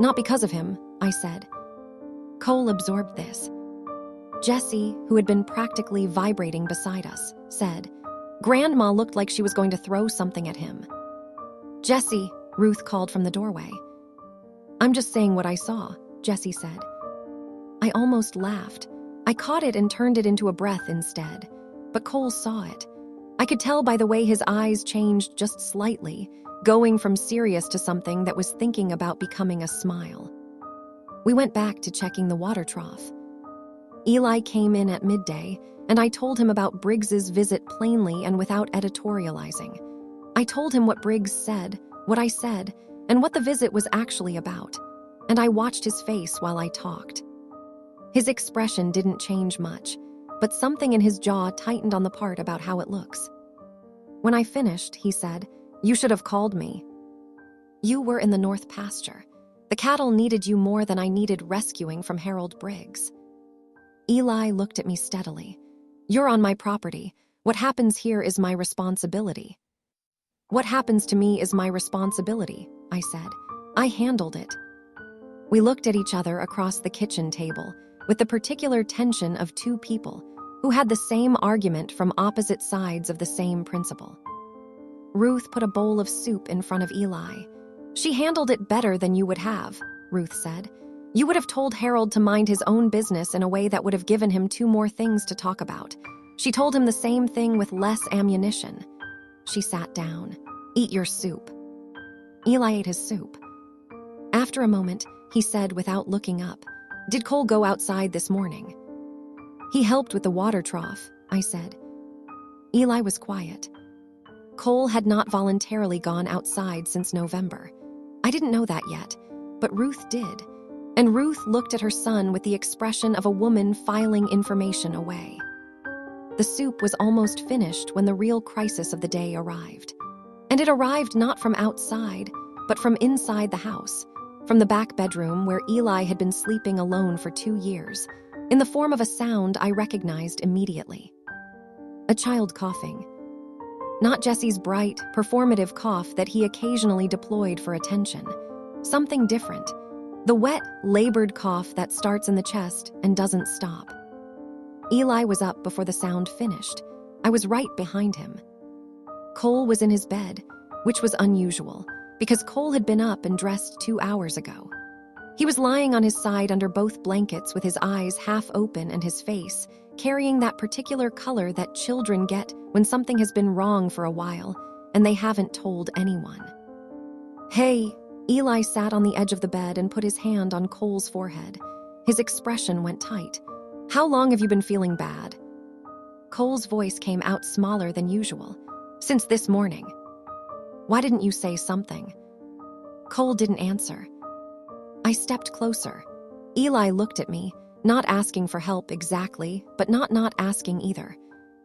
"Not because of him," I said. Cole absorbed this. Jessie, who had been practically vibrating beside us, said, "Grandma looked like she was going to throw something at him." "Jessie," Ruth called from the doorway. "I'm just saying what I saw," Jessie said. I almost laughed. I caught it and turned it into a breath instead. But Cole saw it. I could tell by the way his eyes changed just slightly, going from serious to something that was thinking about becoming a smile. We went back to checking the water trough. Eli came in at midday, and I told him about Briggs's visit plainly and without editorializing. I told him what Briggs said, what I said, and what the visit was actually about, and I watched his face while I talked. His expression didn't change much, but something in his jaw tightened on the part about how it looks. When I finished, he said, "You should have called me. You were in the North Pasture. The cattle needed you more than I needed rescuing from Harold Briggs." Eli looked at me steadily. "You're on my property. What happens here is my responsibility." "What happens to me is my responsibility," I said. "I handled it." We looked at each other across the kitchen table, with the particular tension of 2 people who had the same argument from opposite sides of the same principle. Ruth put a bowl of soup in front of Eli. "She handled it better than you would have," Ruth said. "You would have told Harold to mind his own business in a way that would have given him 2 more things to talk about. She told him the same thing with less ammunition." She sat down. "Eat your soup." Eli ate his soup. After a moment, he said without looking up, "Did Cole go outside this morning?" "He helped with the water trough," I said. Eli was quiet. Cole had not voluntarily gone outside since November. I didn't know that yet, but Ruth did. And Ruth looked at her son with the expression of a woman filing information away. The soup was almost finished when the real crisis of the day arrived. And it arrived not from outside, but from inside the house, from the back bedroom where Eli had been sleeping alone for 2 years, in the form of a sound I recognized immediately. A child coughing. Not Jesse's bright, performative cough that he occasionally deployed for attention. Something different. The wet, labored cough that starts in the chest and doesn't stop. Eli was up before the sound finished. I was right behind him. Cole was in his bed, which was unusual, because Cole had been up and dressed 2 hours ago. He was lying on his side under both blankets with his eyes half open and his face carrying that particular color that children get when something has been wrong for a while and they haven't told anyone. "Hey," Eli sat on the edge of the bed and put his hand on Cole's forehead. His expression went tight. "How long have you been feeling bad?" Cole's voice came out smaller than usual. "Since this morning." "Why didn't you say something?" Cole didn't answer. I stepped closer. Eli looked at me, not asking for help exactly, but not asking either.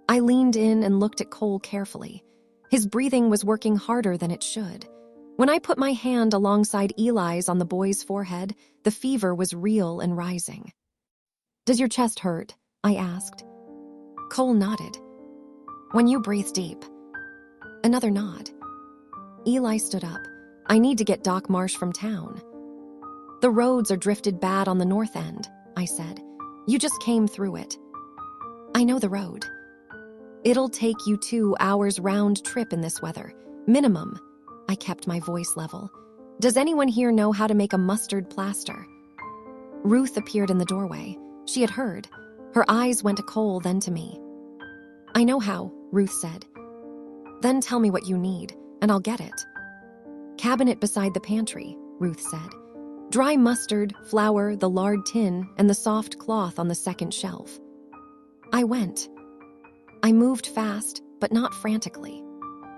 I leaned in and looked at Cole carefully. His breathing was working harder than it should. When I put my hand alongside Eli's on the boy's forehead, the fever was real and rising. "Does your chest hurt?" I asked. Cole nodded. "When you breathe deep." Another nod. Eli stood up. "I need to get Doc Marsh from town." "The roads are drifted bad on the north end," I said. "You just came through it." "I know the road." "It'll take you 2 hours round trip in this weather. Minimum." I kept my voice level. "Does anyone here know how to make a mustard plaster?" Ruth appeared in the doorway. She had heard. Her eyes went to Cole, then to me. "I know how," Ruth said. "Then tell me what you need, and I'll get it." "Cabinet beside the pantry," Ruth said. "Dry mustard, flour, the lard tin, and the soft cloth on the second shelf." I went. I moved fast, but not frantically.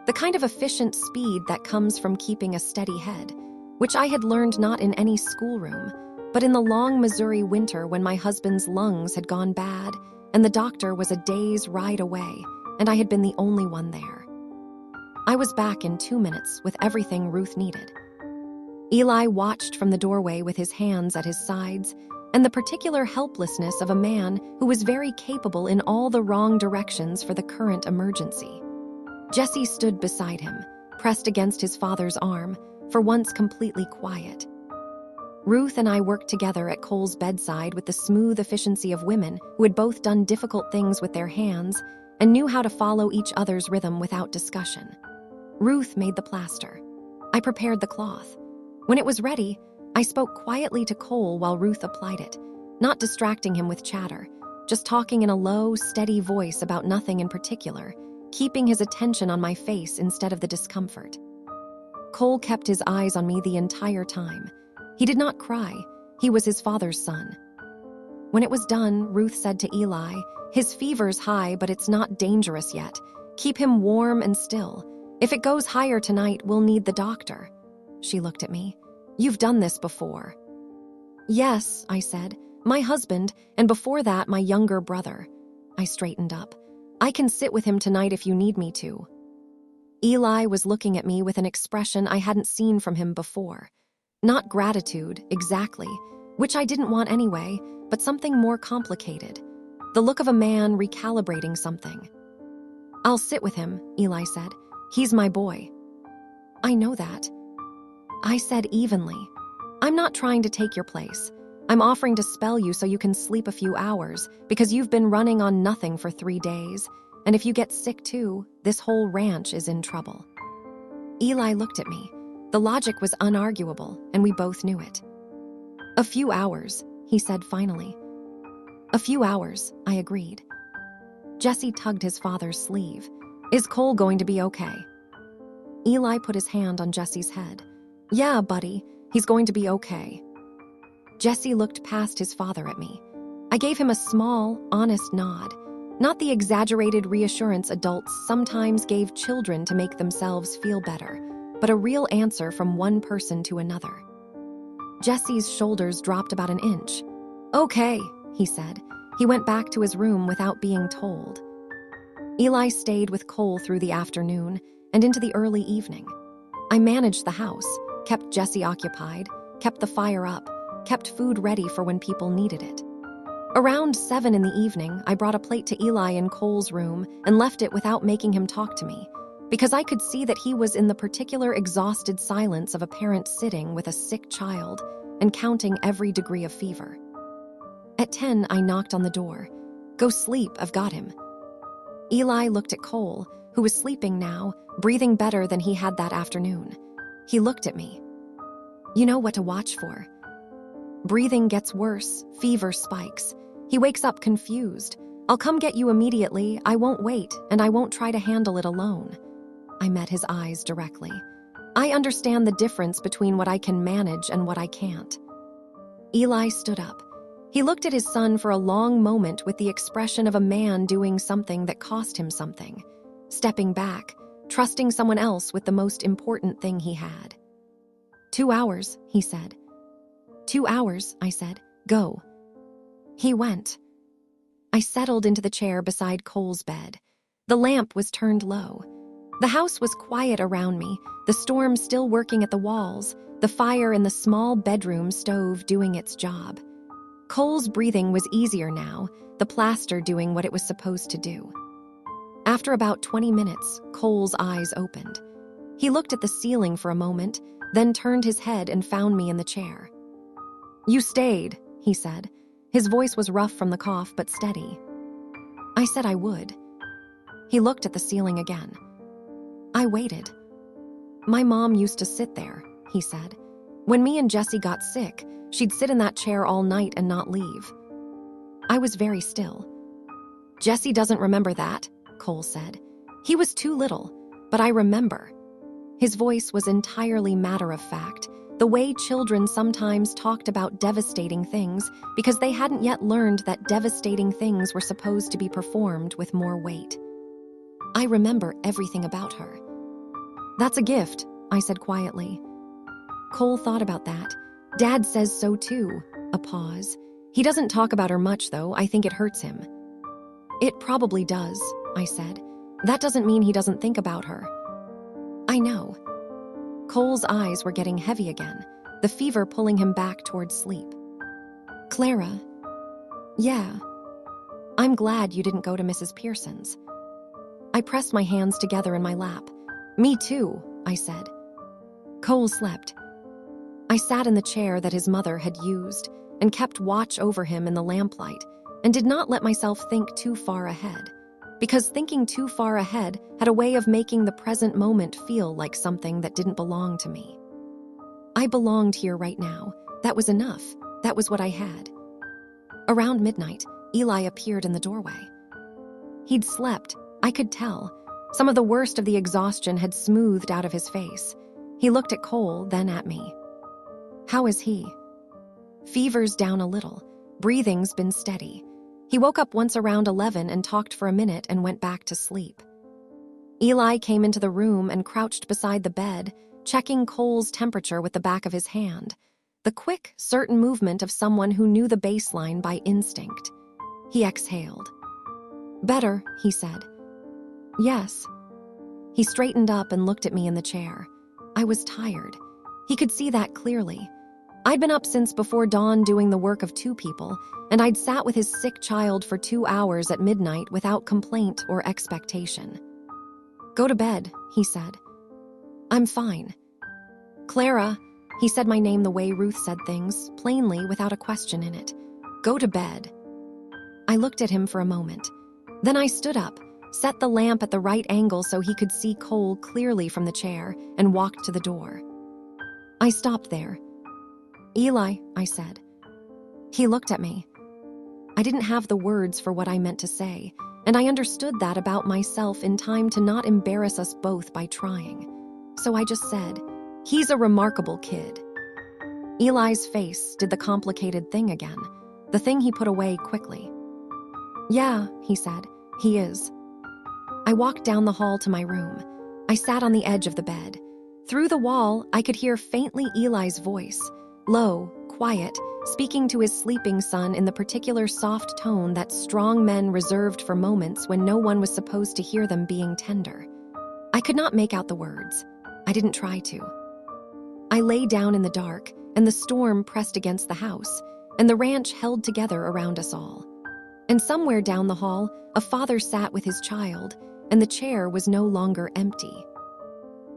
The kind of efficient speed that comes from keeping a steady head, which I had learned not in any schoolroom, but in the long Missouri winter when my husband's lungs had gone bad and the doctor was a day's ride away, and I had been the only one there. I was back in 2 minutes with everything Ruth needed. Eli watched from the doorway with his hands at his sides and the particular helplessness of a man who was very capable in all the wrong directions for the current emergency. Jesse stood beside him, pressed against his father's arm, for once completely quiet. Ruth and I worked together at Cole's bedside with the smooth efficiency of women who had both done difficult things with their hands and knew how to follow each other's rhythm without discussion. Ruth made the plaster. I prepared the cloth. When it was ready, I spoke quietly to Cole while Ruth applied it, not distracting him with chatter, just talking in a low, steady voice about nothing in particular, keeping his attention on my face instead of the discomfort. Cole kept his eyes on me the entire time. He did not cry. He was his father's son. When it was done, Ruth said to Eli, "His fever's high, but it's not dangerous yet. Keep him warm and still. If it goes higher tonight, we'll need the doctor." She looked at me. "You've done this before." "Yes," I said. "My husband, and before that, my younger brother." I straightened up. "I can sit with him tonight if you need me to." Eli was looking at me with an expression I hadn't seen from him before. Not gratitude, exactly, which I didn't want anyway, but something more complicated. The look of a man recalibrating something. "I'll sit with him," Eli said. "He's my boy." "I know that." I said evenly. "I'm not trying to take your place. I'm offering to spell you so you can sleep a few hours, because you've been running on nothing for 3 days, and if you get sick too, this whole ranch is in trouble." Eli looked at me. The logic was unarguable, and we both knew it. "A few hours," he said finally. "A few hours," I agreed. Jesse tugged his father's sleeve. "Is Cole going to be okay?" Eli put his hand on Jesse's head. "Yeah, buddy, he's going to be okay." Jesse looked past his father at me. I gave him a small, honest nod, not the exaggerated reassurance adults sometimes gave children to make themselves feel better, but a real answer from one person to another. Jesse's shoulders dropped about an inch. "Okay," he said. He went back to his room without being told. Eli stayed with Cole through the afternoon and into the early evening. I managed the house, kept Jesse occupied, kept the fire up, kept food ready for when people needed it. Around 7 in the evening, I brought a plate to Eli in Cole's room and left it without making him talk to me, because I could see that he was in the particular exhausted silence of a parent sitting with a sick child and counting every degree of fever. At 10, I knocked on the door. "Go sleep, I've got him." Eli looked at Cole, who was sleeping now, breathing better than he had that afternoon. He looked at me. "You know what to watch for." Breathing gets worse, fever spikes. He wakes up confused. I'll come get you immediately, I won't wait, and I won't try to handle it alone. I met his eyes directly. I understand the difference between what I can manage and what I can't. Eli stood up. He looked at his son for a long moment with the expression of a man doing something that cost him something, stepping back, trusting someone else with the most important thing he had. 2 hours, he said. 2 hours, I said. Go. He went. I settled into the chair beside Cole's bed. The lamp was turned low. The house was quiet around me, the storm still working at the walls, the fire in the small bedroom stove doing its job. Cole's breathing was easier now, the plaster doing what it was supposed to do. After about 20 minutes, Cole's eyes opened. He looked at the ceiling for a moment, then turned his head and found me in the chair. You stayed, he said. His voice was rough from the cough, but steady. I said I would. He looked at the ceiling again. I waited. My mom used to sit there, he said. When me and Jessie got sick, she'd sit in that chair all night and not leave. I was very still. Jessie doesn't remember that, Cole said. He was too little, but I remember. His voice was entirely matter-of-fact, the way children sometimes talked about devastating things because they hadn't yet learned that devastating things were supposed to be performed with more weight. I remember everything about her. That's a gift, I said quietly. Cole thought about that. Dad says so too. A pause. He doesn't talk about her much, though. I think it hurts him. It probably does, I said. That doesn't mean he doesn't think about her. I know. Cole's eyes were getting heavy again, the fever pulling him back towards sleep. Clara. Yeah. I'm glad you didn't go to Mrs. Pearson's. I pressed my hands together in my lap. Me too, I said. Cole slept. I sat in the chair that his mother had used and kept watch over him in the lamplight and did not let myself think too far ahead, because thinking too far ahead had a way of making the present moment feel like something that didn't belong to me. I belonged here right now. That was enough. That was what I had. Around midnight, Eli appeared in the doorway. He'd slept, I could tell. Some of the worst of the exhaustion had smoothed out of his face. He looked at Cole, then at me. How is he? Fever's down a little. Breathing's been steady. He woke up once around 11 and talked for a minute and went back to sleep. Eli came into the room and crouched beside the bed, checking Cole's temperature with the back of his hand. The quick, certain movement of someone who knew the baseline by instinct. He exhaled. Better, he said. Yes. He straightened up and looked at me in the chair. I was tired. He could see that clearly. I'd been up since before dawn doing the work of 2 people, and I'd sat with his sick child for 2 hours at midnight without complaint or expectation. Go to bed, he said. I'm fine. Clara, he said my name the way Ruth said things, plainly without a question in it. Go to bed. I looked at him for a moment. Then I stood up, set the lamp at the right angle so he could see Cole clearly from the chair, and walked to the door. I stopped there. Eli, I said. He looked at me. I didn't have the words for what I meant to say, and I understood that about myself in time to not embarrass us both by trying. So I just said, he's a remarkable kid. Eli's face did the complicated thing again, the thing he put away quickly. Yeah, he said, he is. I walked down the hall to my room. I sat on the edge of the bed. Through the wall, I could hear faintly Eli's voice, low, quiet, speaking to his sleeping son in the particular soft tone that strong men reserved for moments when no one was supposed to hear them being tender. I could not make out the words. I didn't try to. I lay down in the dark, and the storm pressed against the house, and the ranch held together around us all. And somewhere down the hall, a father sat with his child, and the chair was no longer empty.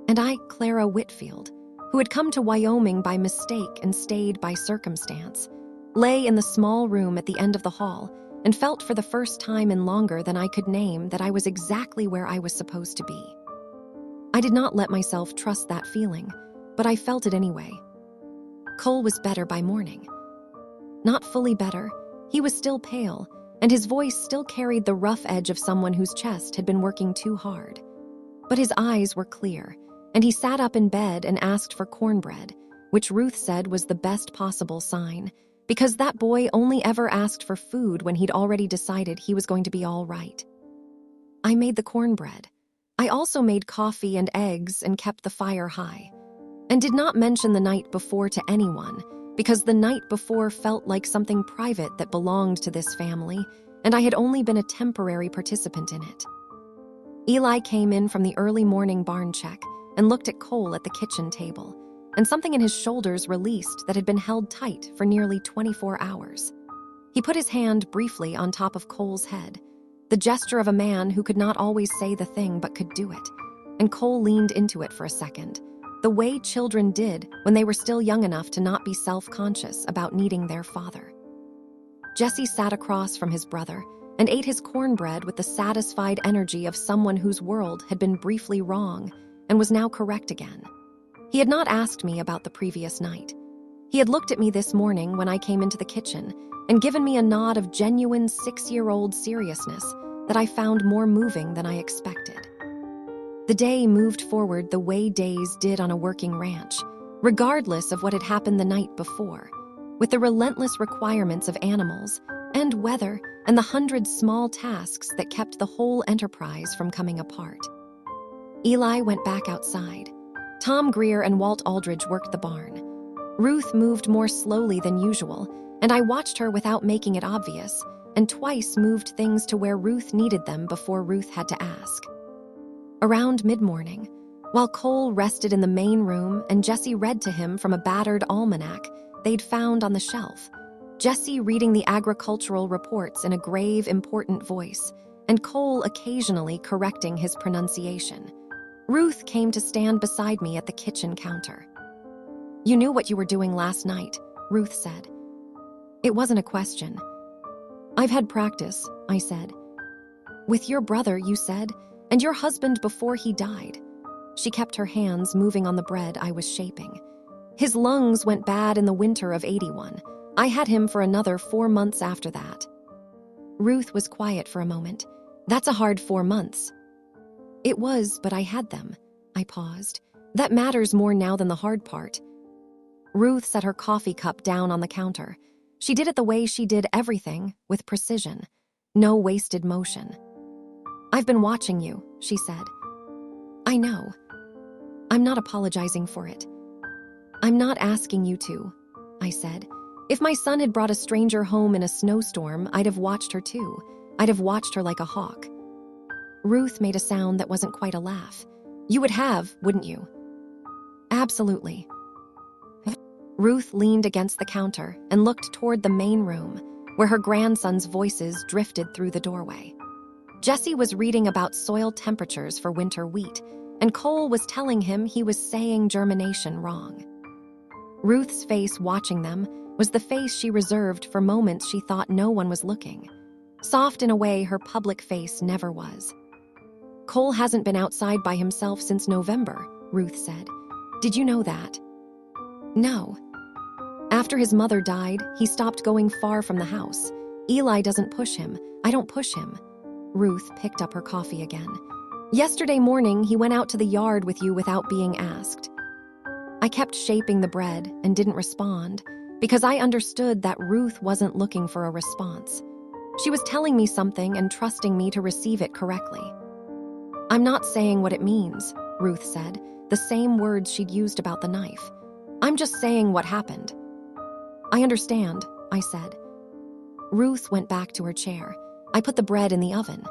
And I, Clara Whitfield, who had come to Wyoming by mistake and stayed by circumstance, lay in the small room at the end of the hall and felt for the first time in longer than I could name that I was exactly where I was supposed to be. I did not let myself trust that feeling, but I felt it anyway. Cole was better by morning. Not fully better. He was still pale, and his voice still carried the rough edge of someone whose chest had been working too hard. But his eyes were clear, and he sat up in bed and asked for cornbread, which Ruth said was the best possible sign, because that boy only ever asked for food when he'd already decided he was going to be all right. I made the cornbread. I also made coffee and eggs and kept the fire high, and did not mention the night before to anyone, because the night before felt like something private that belonged to this family, and I had only been a temporary participant in it. Eli came in from the early morning barn check and looked at Cole at the kitchen table, and something in his shoulders released that had been held tight for nearly 24 hours. He put his hand briefly on top of Cole's head, the gesture of a man who could not always say the thing but could do it, and Cole leaned into it for a second, the way children did when they were still young enough to not be self-conscious about needing their father. Jesse sat across from his brother and ate his cornbread with the satisfied energy of someone whose world had been briefly wrong and was now correct again. He had not asked me about the previous night. He had looked at me this morning when I came into the kitchen and given me a nod of genuine 6-year-old seriousness that I found more moving than I expected. The day moved forward the way days did on a working ranch, regardless of what had happened the night before, with the relentless requirements of animals and weather and the 100 small tasks that kept the whole enterprise from coming apart. Eli went back outside. Tom Greer and Walt Aldridge worked the barn. Ruth moved more slowly than usual, and I watched her without making it obvious, and twice moved things to where Ruth needed them before Ruth had to ask. Around mid-morning, while Cole rested in the main room and Jesse read to him from a battered almanac they'd found on the shelf, Jesse reading the agricultural reports in a grave, important voice, and Cole occasionally correcting his pronunciation, Ruth came to stand beside me at the kitchen counter. "You knew what you were doing last night," Ruth said. It wasn't a question. "I've had practice," I said. "With your brother, you said, and your husband before he died." She kept her hands moving on the bread I was shaping. "His lungs went bad in the winter of '81. I had him for another 4 months after that." Ruth was quiet for a moment. "That's a hard 4 months." "It was, but I had them." I paused. "That matters more now than the hard part." Ruth set her coffee cup down on the counter. She did it the way she did everything, with precision. No wasted motion. "I've been watching you," she said. "I know. I'm not apologizing for it." "I'm not asking you to," I said. "If my son had brought a stranger home in a snowstorm, I'd have watched her too. I'd have watched her like a hawk." Ruth made a sound that wasn't quite a laugh. "You would have, wouldn't you?" "Absolutely." Ruth leaned against the counter and looked toward the main room, where her grandson's voices drifted through the doorway. Jesse was reading about soil temperatures for winter wheat, and Cole was telling him he was saying germination wrong. Ruth's face watching them was the face she reserved for moments she thought no one was looking, soft in a way her public face never was. "Cole hasn't been outside by himself since November," Ruth said. "Did you know that?" "No." "After his mother died, he stopped going far from the house. Eli doesn't push him. I don't push him." Ruth picked up her coffee again. "Yesterday morning, he went out to the yard with you without being asked." I kept shaping the bread and didn't respond, because I understood that Ruth wasn't looking for a response. She was telling me something and trusting me to receive it correctly. "I'm not saying what it means," Ruth said, the same words she'd used about the knife. "I'm just saying what happened." "I understand," I said. Ruth went back to her chair. I put the bread in the oven.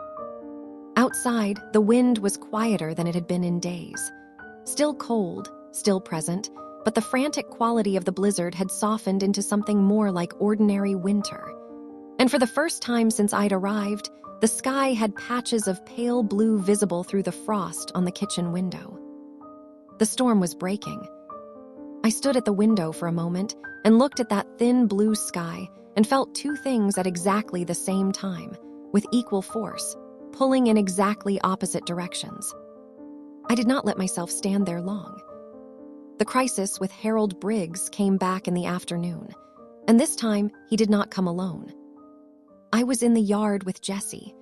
Outside, the wind was quieter than it had been in days. Still cold, still present, but the frantic quality of the blizzard had softened into something more like ordinary winter. And for the first time since I'd arrived, the sky had patches of pale blue visible through the frost on the kitchen window. The storm was breaking. I stood at the window for a moment and looked at that thin blue sky and felt two things at exactly the same time, with equal force, pulling in exactly opposite directions. I did not let myself stand there long. The crisis with Harold Briggs came back in the afternoon. And this time, he did not come alone. I was in the yard with Jesse.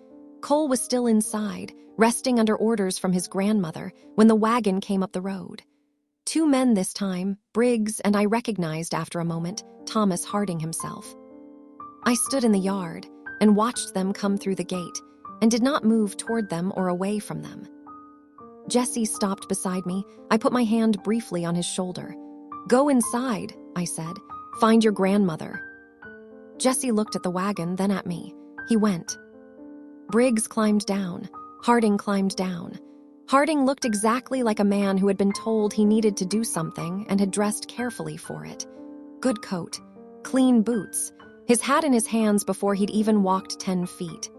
Cole was still inside, resting under orders from his grandmother, when the wagon came up the road. 2 men this time, Briggs, and I recognized after a moment Thomas Harding himself. I stood in the yard and watched them come through the gate and did not move toward them or away from them. Jesse stopped beside me. I put my hand briefly on his shoulder. "Go inside," I said. "Find your grandmother." Jesse looked at the wagon, then at me. He went. Briggs climbed down. Harding climbed down. Harding looked exactly like a man who had been told he needed to do something and had dressed carefully for it. Good coat, clean boots, his hat in his hands before he'd even walked 10 feet.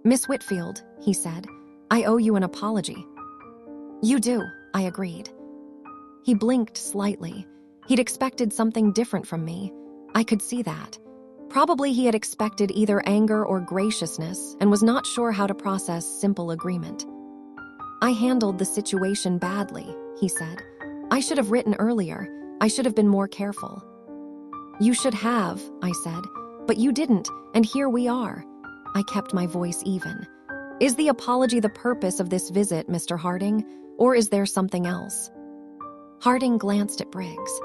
"Miss Whitfield," he said, "I owe you an apology." "You do," I agreed. He blinked slightly. He'd expected something different from me. I could see that. Probably he had expected either anger or graciousness and was not sure how to process simple agreement. "I handled the situation badly," he said. "I should have written earlier. I should have been more careful." "You should have," I said, "but you didn't, and here we are." I kept my voice even. "Is the apology the purpose of this visit, Mr. Harding, or is there something else?" Harding glanced at Briggs.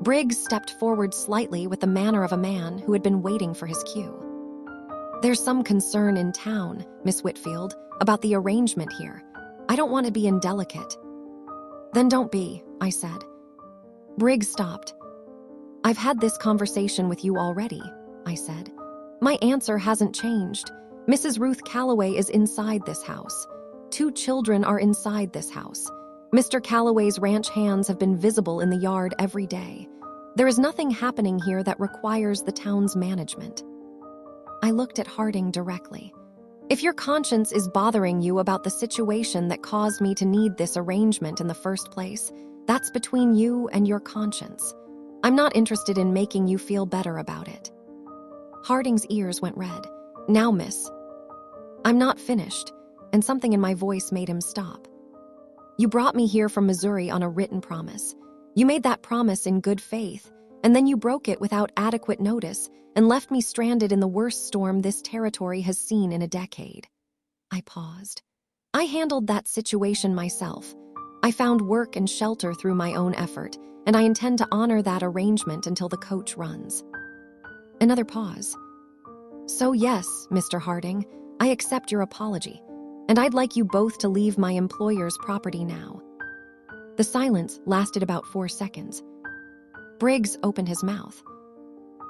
Briggs stepped forward slightly with the manner of a man who had been waiting for his cue. "There's some concern in town, Miss Whitfield, about the arrangement here. I don't want to be indelicate." "Then don't be," I said. Briggs stopped. "I've had this conversation with you already," I said. "My answer hasn't changed. Mrs. Ruth Calloway is inside this house. 2 children are inside this house. Mr. Calloway's ranch hands have been visible in the yard every day. There is nothing happening here that requires the town's management." I looked at Harding directly. "If your conscience is bothering you about the situation that caused me to need this arrangement in the first place, that's between you and your conscience. I'm not interested in making you feel better about it." Harding's ears went red. "Now, miss." I'm not finished, and something in my voice made him stop. "You brought me here from Missouri on a written promise. You made that promise in good faith, and then you broke it without adequate notice and left me stranded in the worst storm this territory has seen in a decade." I paused. "I handled that situation myself. I found work and shelter through my own effort, and I intend to honor that arrangement until the coach runs." Another pause. "So yes, Mr. Harding, I accept your apology, and I'd like you both to leave my employer's property now." The silence lasted about 4 seconds. Briggs opened his mouth.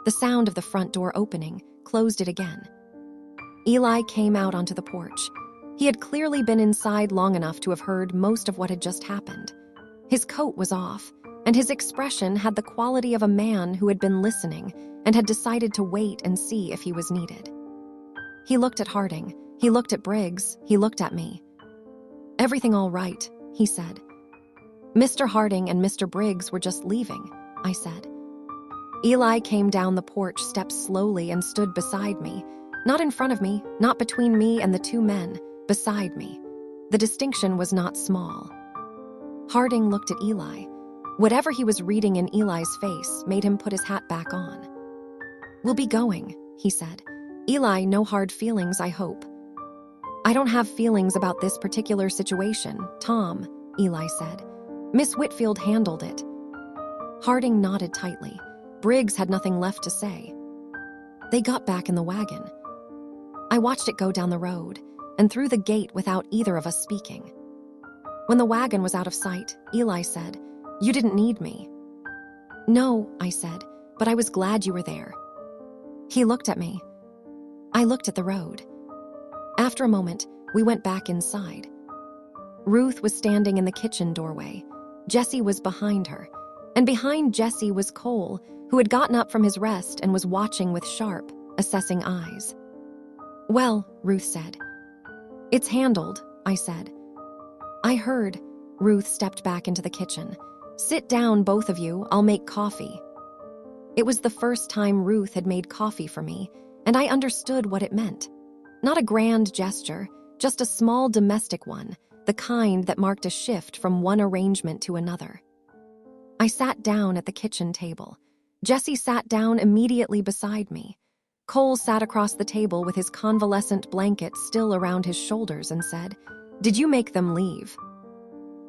The sound of the front door opening closed it again. Eli came out onto the porch. He had clearly been inside long enough to have heard most of what had just happened. His coat was off, and his expression had the quality of a man who had been listening and had decided to wait and see if he was needed. He looked at Harding. He looked at Briggs. He looked at me. "Everything all right," he said. "Mr. Harding and Mr. Briggs were just leaving," I said. Eli came down the porch steps slowly and stood beside me. Not in front of me, not between me and the 2 men, beside me. The distinction was not small. Harding looked at Eli. Whatever he was reading in Eli's face made him put his hat back on. "We'll be going," he said. "Eli, no hard feelings, I hope." "I don't have feelings about this particular situation, Tom," Eli said. "Miss Whitfield handled it." Harding nodded tightly. Briggs had nothing left to say. They got back in the wagon. I watched it go down the road and through the gate without either of us speaking. When the wagon was out of sight, Eli said, "You didn't need me." "No," I said, "but I was glad you were there." He looked at me. I looked at the road. After a moment, we went back inside. Ruth was standing in the kitchen doorway. Jesse was behind her. And behind Jesse was Cole, who had gotten up from his rest and was watching with sharp, assessing eyes. "Well," Ruth said. "It's handled," I said. "I heard." Ruth stepped back into the kitchen. "Sit down, both of you. I'll make coffee." It was the first time Ruth had made coffee for me, and I understood what it meant. Not a grand gesture, just a small domestic one, the kind that marked a shift from one arrangement to another. I sat down at the kitchen table. Jesse sat down immediately beside me. Cole sat across the table with his convalescent blanket still around his shoulders and said, "Did you make them leave?"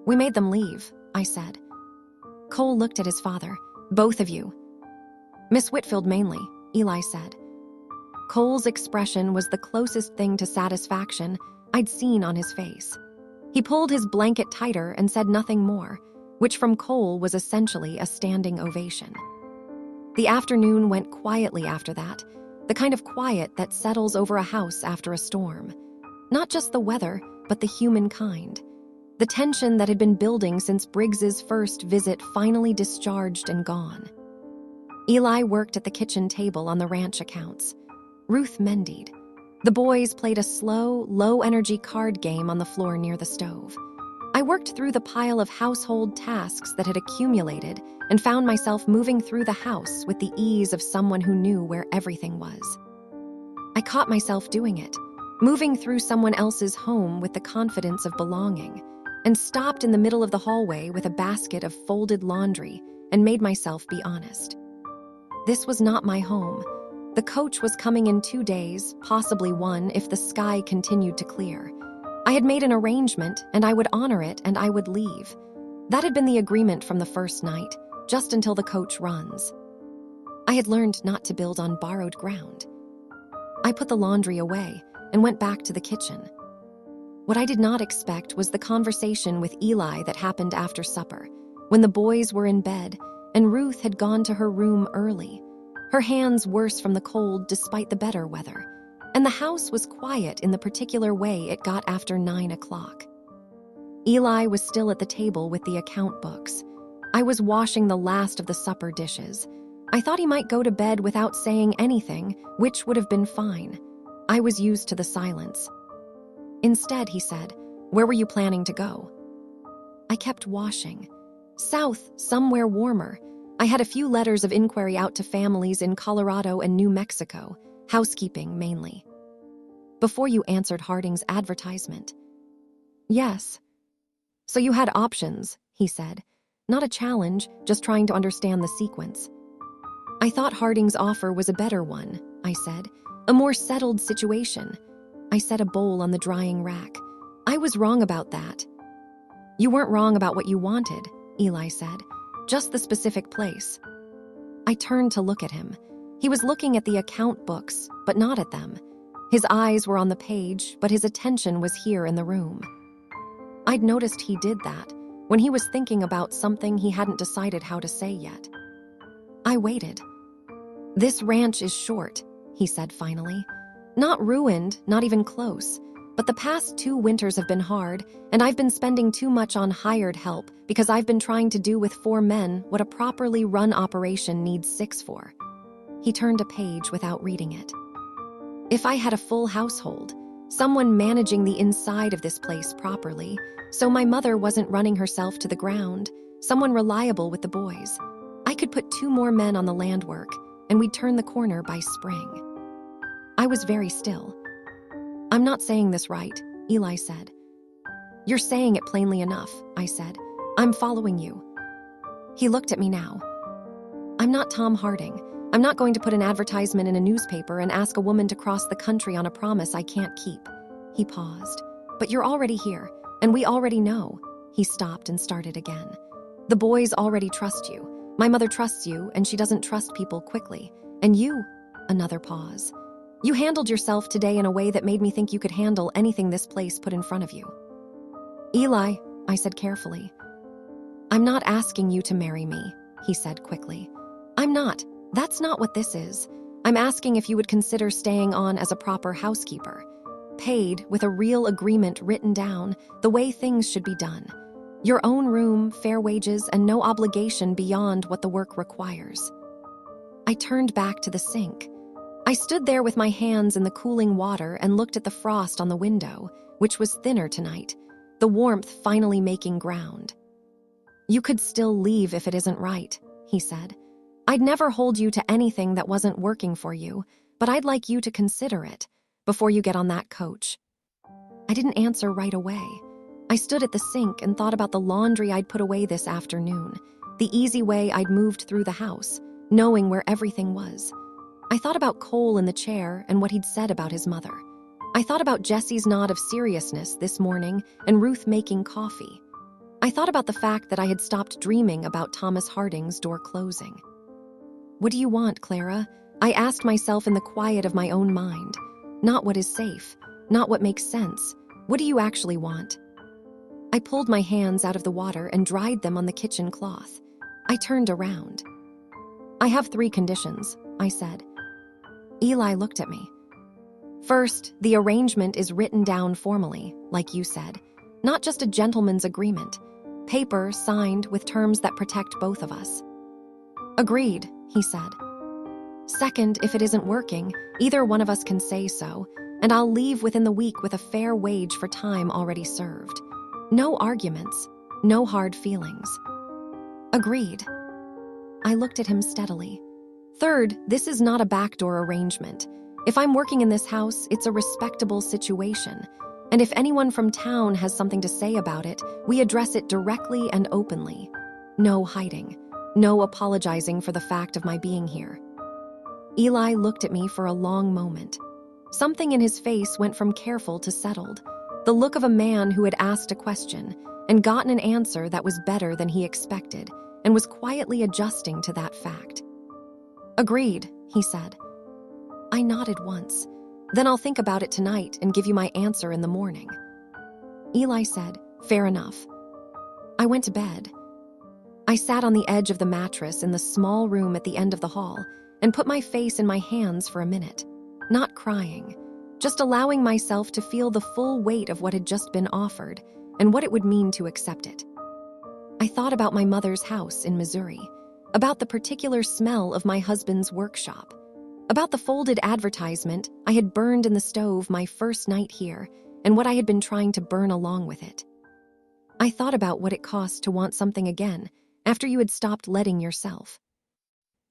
"We made them leave," I said. Cole looked at his father. "Both of you?" "Miss Whitfield mainly," Eli said. Cole's expression was the closest thing to satisfaction I'd seen on his face. He pulled his blanket tighter and said nothing more, which from Cole was essentially a standing ovation. The afternoon went quietly after that, the kind of quiet that settles over a house after a storm. Not just the weather, but the humankind. The tension that had been building since Briggs's first visit finally discharged and gone. Eli worked at the kitchen table on the ranch accounts. Ruth mended. The boys played a slow, low-energy card game on the floor near the stove. I worked through the pile of household tasks that had accumulated and found myself moving through the house with the ease of someone who knew where everything was. I caught myself doing it, moving through someone else's home with the confidence of belonging, and stopped in the middle of the hallway with a basket of folded laundry and made myself be honest. This was not my home. The coach was coming in 2 days, possibly 1 if the sky continued to clear. I had made an arrangement, and I would honor it, and I would leave. That had been the agreement from the first night, just until the coach runs. I had learned not to build on borrowed ground. I put the laundry away and went back to the kitchen. What I did not expect was the conversation with Eli that happened after supper, when the boys were in bed and Ruth had gone to her room early, her hands worse from the cold despite the better weather, and the house was quiet in the particular way it got after 9 o'clock. Eli was still at the table with the account books. I was washing the last of the supper dishes. I thought he might go to bed without saying anything, which would have been fine. I was used to the silence. Instead, he said, "Where were you planning to go?" I kept washing. South, somewhere warmer. I had a few letters of inquiry out to families in Colorado and New Mexico, housekeeping mainly. Before you answered Harding's advertisement. Yes. So you had options, he said. Not a challenge, just trying to understand the sequence. I thought Harding's offer was a better one, I said. A more settled situation. I set a bowl on the drying rack. I was wrong about that. You weren't wrong about what you wanted, Eli said. Just the specific place. I turned to look at him. He was looking at the account books, but not at them. His eyes were on the page, but his attention was here in the room. I'd noticed he did that when he was thinking about something he hadn't decided how to say yet. I waited. This ranch is short, he said finally. Not ruined, not even close, but the past 2 winters have been hard, and I've been spending too much on hired help because I've been trying to do with 4 men what a properly run operation needs 6 for. He turned a page without reading it. If I had a full household, someone managing the inside of this place properly, so my mother wasn't running herself to the ground, someone reliable with the boys, I could put 2 more men on the land work, and we'd turn the corner by spring. I was very still. I'm not saying this right, Eli said. You're saying it plainly enough, I said. I'm following you. He looked at me now. I'm not Tom Harding. I'm not going to put an advertisement in a newspaper and ask a woman to cross the country on a promise I can't keep. He paused. But you're already here, and we already know. He stopped and started again. The boys already trust you. My mother trusts you, and she doesn't trust people quickly. And you, another pause. You handled yourself today in a way that made me think you could handle anything this place put in front of you. Eli, I said carefully. I'm not asking you to marry me, he said quickly. I'm not. That's not what this is. I'm asking if you would consider staying on as a proper housekeeper. Paid with a real agreement written down, the way things should be done. Your own room, fair wages, and no obligation beyond what the work requires. I turned back to the sink. I stood there with my hands in the cooling water and looked at the frost on the window, which was thinner tonight, the warmth finally making ground. You could still leave if it isn't right, he said. I'd never hold you to anything that wasn't working for you, but I'd like you to consider it before you get on that coach. I didn't answer right away. I stood at the sink and thought about the laundry I'd put away this afternoon, the easy way I'd moved through the house, knowing where everything was. I thought about Cole in the chair and what he'd said about his mother. I thought about Jesse's nod of seriousness this morning and Ruth making coffee. I thought about the fact that I had stopped dreaming about Thomas Harding's door closing. "What do you want, Clara?" I asked myself in the quiet of my own mind. Not what is safe, not what makes sense. What do you actually want? I pulled my hands out of the water and dried them on the kitchen cloth. I turned around. "I have 3 conditions," I said. Eli looked at me. "First, the arrangement is written down formally, like you said, not just a gentleman's agreement. Paper signed with terms that protect both of us." "Agreed," he said. "Second, if it isn't working, either one of us can say so, and I'll leave within the week with a fair wage for time already served. No arguments, no hard feelings." "Agreed." I looked at him steadily. "Third, this is not a backdoor arrangement. If I'm working in this house, it's a respectable situation. And if anyone from town has something to say about it, we address it directly and openly. No hiding. No apologizing for the fact of my being here." Eli looked at me for a long moment. Something in his face went from careful to settled, the look of a man who had asked a question and gotten an answer that was better than he expected and was quietly adjusting to that fact. "Agreed," he said. I nodded once. "Then I'll think about it tonight and give you my answer in the morning." Eli said, "Fair enough." I went to bed. I sat on the edge of the mattress in the small room at the end of the hall and put my face in my hands for a minute, not crying, just allowing myself to feel the full weight of what had just been offered and what it would mean to accept it. I thought about my mother's house in Missouri, about the particular smell of my husband's workshop, about the folded advertisement I had burned in the stove my first night here and what I had been trying to burn along with it. I thought about what it cost to want something again after you had stopped letting yourself.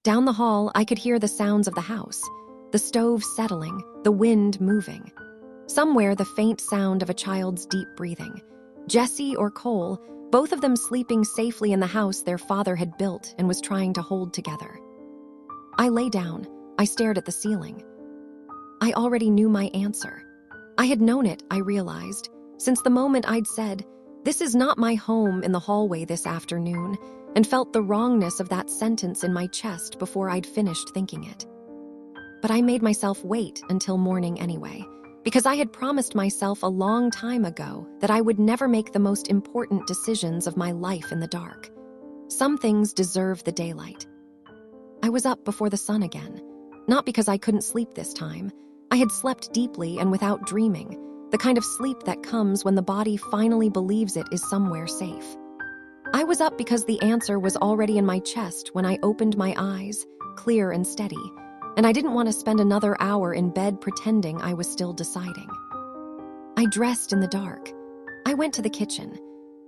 Down the hall, I could hear the sounds of the house, the stove settling, the wind moving. Somewhere, the faint sound of a child's deep breathing. Jesse or Cole, both of them sleeping safely in the house their father had built and was trying to hold together. I lay down. I stared at the ceiling. I already knew my answer. I had known it, I realized, since the moment I'd said, "This is not my home," in the hallway this afternoon, and felt the wrongness of that sentence in my chest before I'd finished thinking it. But I made myself wait until morning anyway, because I had promised myself a long time ago that I would never make the most important decisions of my life in the dark. Some things deserve the daylight. I was up before the sun again, not because I couldn't sleep this time. I had slept deeply and without dreaming, the kind of sleep that comes when the body finally believes it is somewhere safe. I was up because the answer was already in my chest when I opened my eyes, clear and steady, and I didn't want to spend another hour in bed pretending I was still deciding. I dressed in the dark. I went to the kitchen.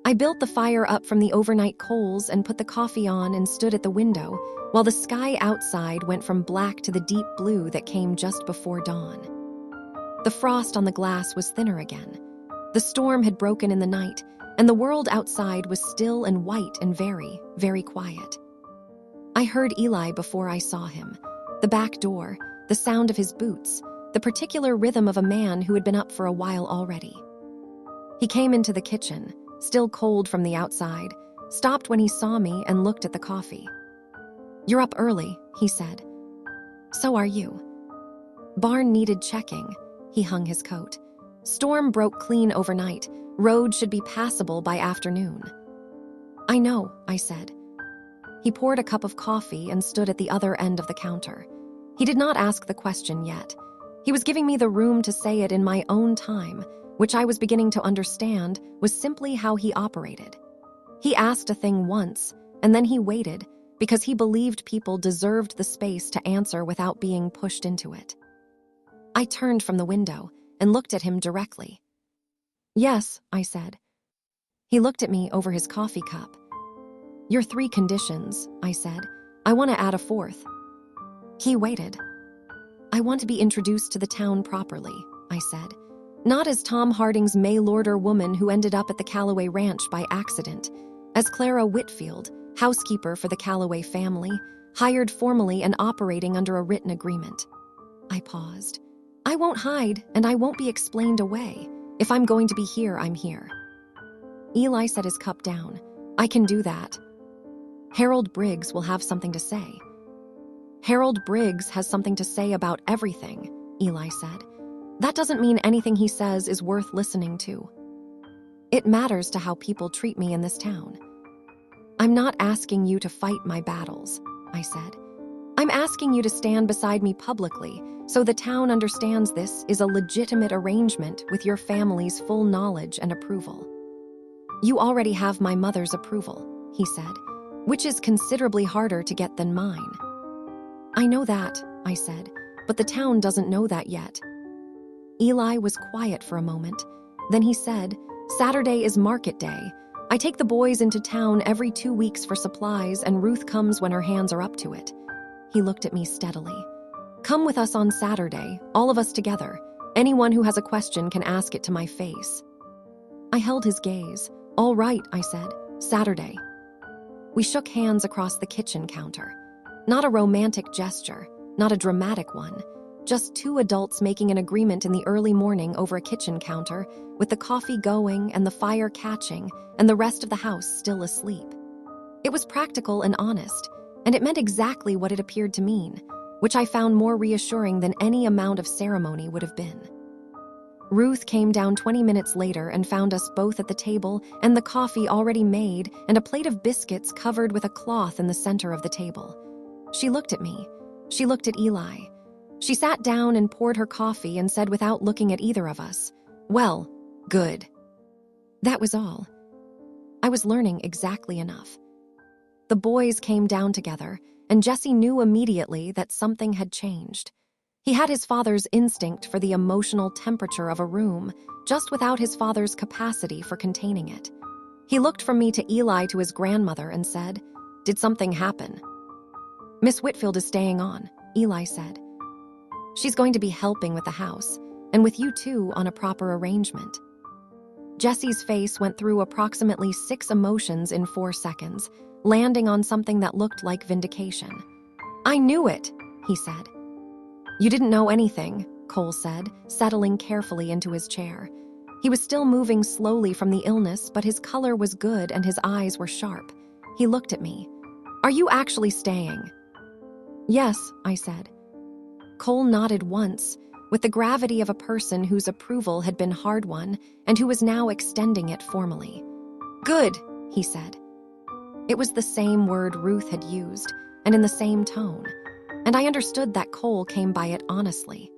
I built the fire up from the overnight coals and put the coffee on and stood at the window, while the sky outside went from black to the deep blue that came just before dawn. The frost on the glass was thinner again. The storm had broken in the night, and the world outside was still and white and very, very quiet. I heard Eli before I saw him. The back door, the sound of his boots, the particular rhythm of a man who had been up for a while already. He came into the kitchen, still cold from the outside, stopped when he saw me and looked at the coffee. "You're up early," he said. "So are you." "Barn needed checking." He hung his coat. "Storm broke clean overnight. Road should be passable by afternoon." "I know," I said. He poured a cup of coffee and stood at the other end of the counter. He did not ask the question yet. He was giving me the room to say it in my own time, which I was beginning to understand was simply how he operated. He asked a thing once, and then he waited, because he believed people deserved the space to answer without being pushed into it. I turned from the window and looked at him directly. "Yes," I said. He looked at me over his coffee cup. "Your 3 conditions," I said. "I want to add a 4th. He waited. "I want to be introduced to the town properly," I said. "Not as Tom Harding's mail-order woman who ended up at the Calloway Ranch by accident, as Clara Whitfield, housekeeper for the Calloway family, hired formally and operating under a written agreement. I paused. I won't hide, and I won't be explained away. If I'm going to be here, I'm here. Eli set his cup down. I can do that. Harold Briggs will have something to say. Harold Briggs has something to say about everything, Eli said. That doesn't mean anything he says is worth listening to. It matters to how people treat me in this town. I'm not asking you to fight my battles, I said. I'm asking you to stand beside me publicly so the town understands this is a legitimate arrangement with your family's full knowledge and approval. You already have my mother's approval, he said, which is considerably harder to get than mine. I know that, I said, but the town doesn't know that yet. Eli was quiet for a moment. Then he said, Saturday is market day. I take the boys into town every 2 weeks for supplies, and Ruth comes when her hands are up to it. He looked at me steadily. Come with us on Saturday, all of us together. Anyone who has a question can ask it to my face. I held his gaze. All right, I said, Saturday. We shook hands across the kitchen counter. Not a romantic gesture, not a dramatic one. Just two adults making an agreement in the early morning over a kitchen counter, with the coffee going and the fire catching and the rest of the house still asleep. It was practical and honest, and it meant exactly what it appeared to mean, which I found more reassuring than any amount of ceremony would have been. Ruth came down 20 minutes later and found us both at the table and the coffee already made and a plate of biscuits covered with a cloth in the center of the table. She looked at me. She looked at Eli. She sat down and poured her coffee and said without looking at either of us, Well, good. That was all. I was learning exactly enough. The boys came down together, and Jesse knew immediately that something had changed. He had his father's instinct for the emotional temperature of a room, just without his father's capacity for containing it. He looked from me to Eli to his grandmother and said, Did something happen? Miss Whitfield is staying on, Eli said. She's going to be helping with the house, and with you too on a proper arrangement. Jesse's face went through approximately 6 emotions in 4 seconds, landing on something that looked like vindication. I knew it, he said. You didn't know anything, Cole said, settling carefully into his chair. He was still moving slowly from the illness, but his color was good and his eyes were sharp. He looked at me. Are you actually staying? Yes, I said. Cole nodded once, with the gravity of a person whose approval had been hard-won and who was now extending it formally. Good, he said. It was the same word Ruth had used, and in the same tone, and I understood that Cole came by it honestly.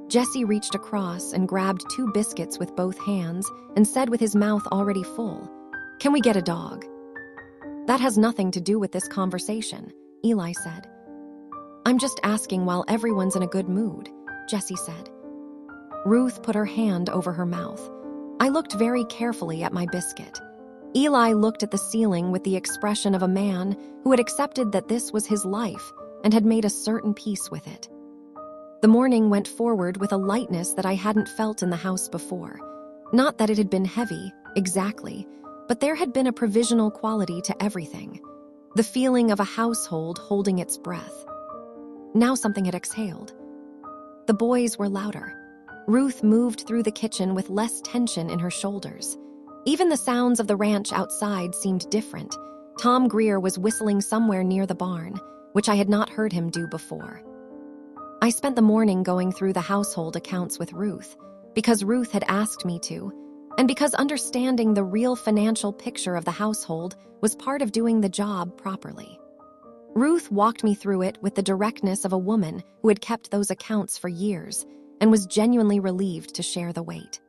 Jesse reached across and grabbed 2 biscuits with both hands and said with his mouth already full, Can we get a dog? That has nothing to do with this conversation, Eli said. I'm just asking while everyone's in a good mood, Jesse said. Ruth put her hand over her mouth. I looked very carefully at my biscuit. Eli looked at the ceiling with the expression of a man who had accepted that this was his life and had made a certain peace with it. The morning went forward with a lightness that I hadn't felt in the house before. Not that it had been heavy, exactly, but there had been a provisional quality to everything. The feeling of a household holding its breath. Now something had exhaled. The boys were louder. Ruth moved through the kitchen with less tension in her shoulders. Even the sounds of the ranch outside seemed different. Tom Greer was whistling somewhere near the barn, which I had not heard him do before. I spent the morning going through the household accounts with Ruth, because Ruth had asked me to, and because understanding the real financial picture of the household was part of doing the job properly. Ruth walked me through it with the directness of a woman who had kept those accounts for years and was genuinely relieved to share the weight.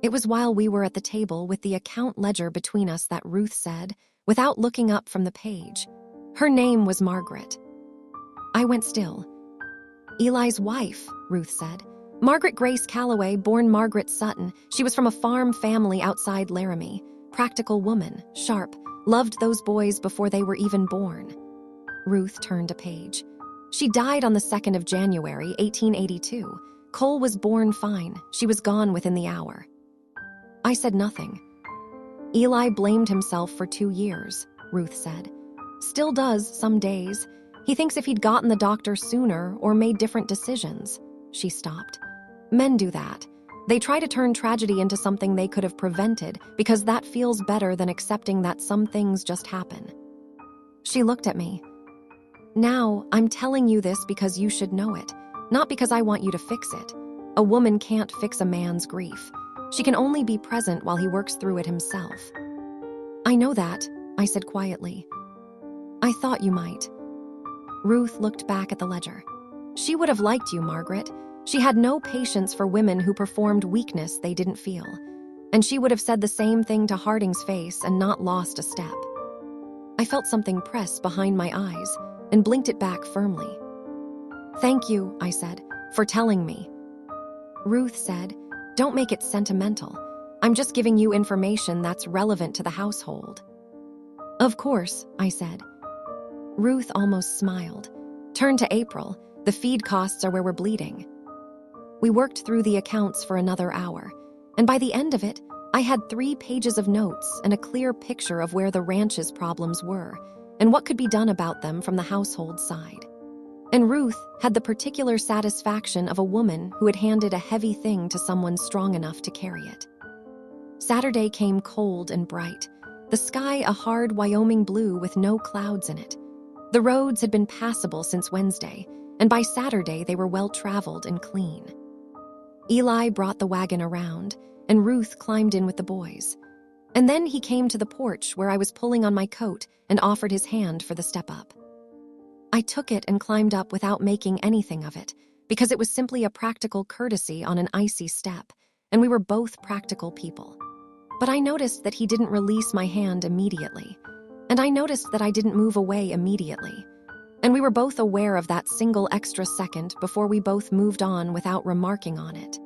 It was while we were at the table with the account ledger between us that Ruth said, without looking up from the page, her name was Margaret. I went still. Eli's wife, Ruth said. Margaret Grace Calloway, born Margaret Sutton. She was from a farm family outside Laramie. Practical woman, sharp, loved those boys before they were even born. Ruth turned a page. She died on the 2nd of January, 1882. Cole was born fine. She was gone within the hour. I said nothing. Eli blamed himself for 2 years, Ruth said. Still does some days. He thinks if he'd gotten the doctor sooner or made different decisions. She stopped. Men do that. They try to turn tragedy into something they could have prevented because that feels better than accepting that some things just happen. She looked at me. Now, I'm telling you this because you should know it, not because I want you to fix it. A woman can't fix a man's grief. She can only be present while he works through it himself. I know that, I said quietly. I thought you might. Ruth looked back at the ledger. She would have liked you, Margaret. She had no patience for women who performed weakness they didn't feel. And she would have said the same thing to Harding's face and not lost a step. I felt something press behind my eyes and blinked it back firmly. Thank you, I said, for telling me. Ruth said, don't make it sentimental. I'm just giving you information that's relevant to the household. Of course, I said. Ruth almost smiled. Turn to April. The feed costs are where we're bleeding. We worked through the accounts for another hour, and by the end of it, I had 3 pages of notes and a clear picture of where the ranch's problems were and what could be done about them from the household side. And Ruth had the particular satisfaction of a woman who had handed a heavy thing to someone strong enough to carry it. Saturday came cold and bright, the sky a hard Wyoming blue with no clouds in it. The roads had been passable since Wednesday, and by Saturday they were well-traveled and clean. Eli brought the wagon around, and Ruth climbed in with the boys. And then he came to the porch where I was pulling on my coat and offered his hand for the step up. I took it and climbed up without making anything of it, because it was simply a practical courtesy on an icy step, and we were both practical people. But I noticed that he didn't release my hand immediately, and I noticed that I didn't move away immediately. And we were both aware of that single extra second before we both moved on without remarking on it.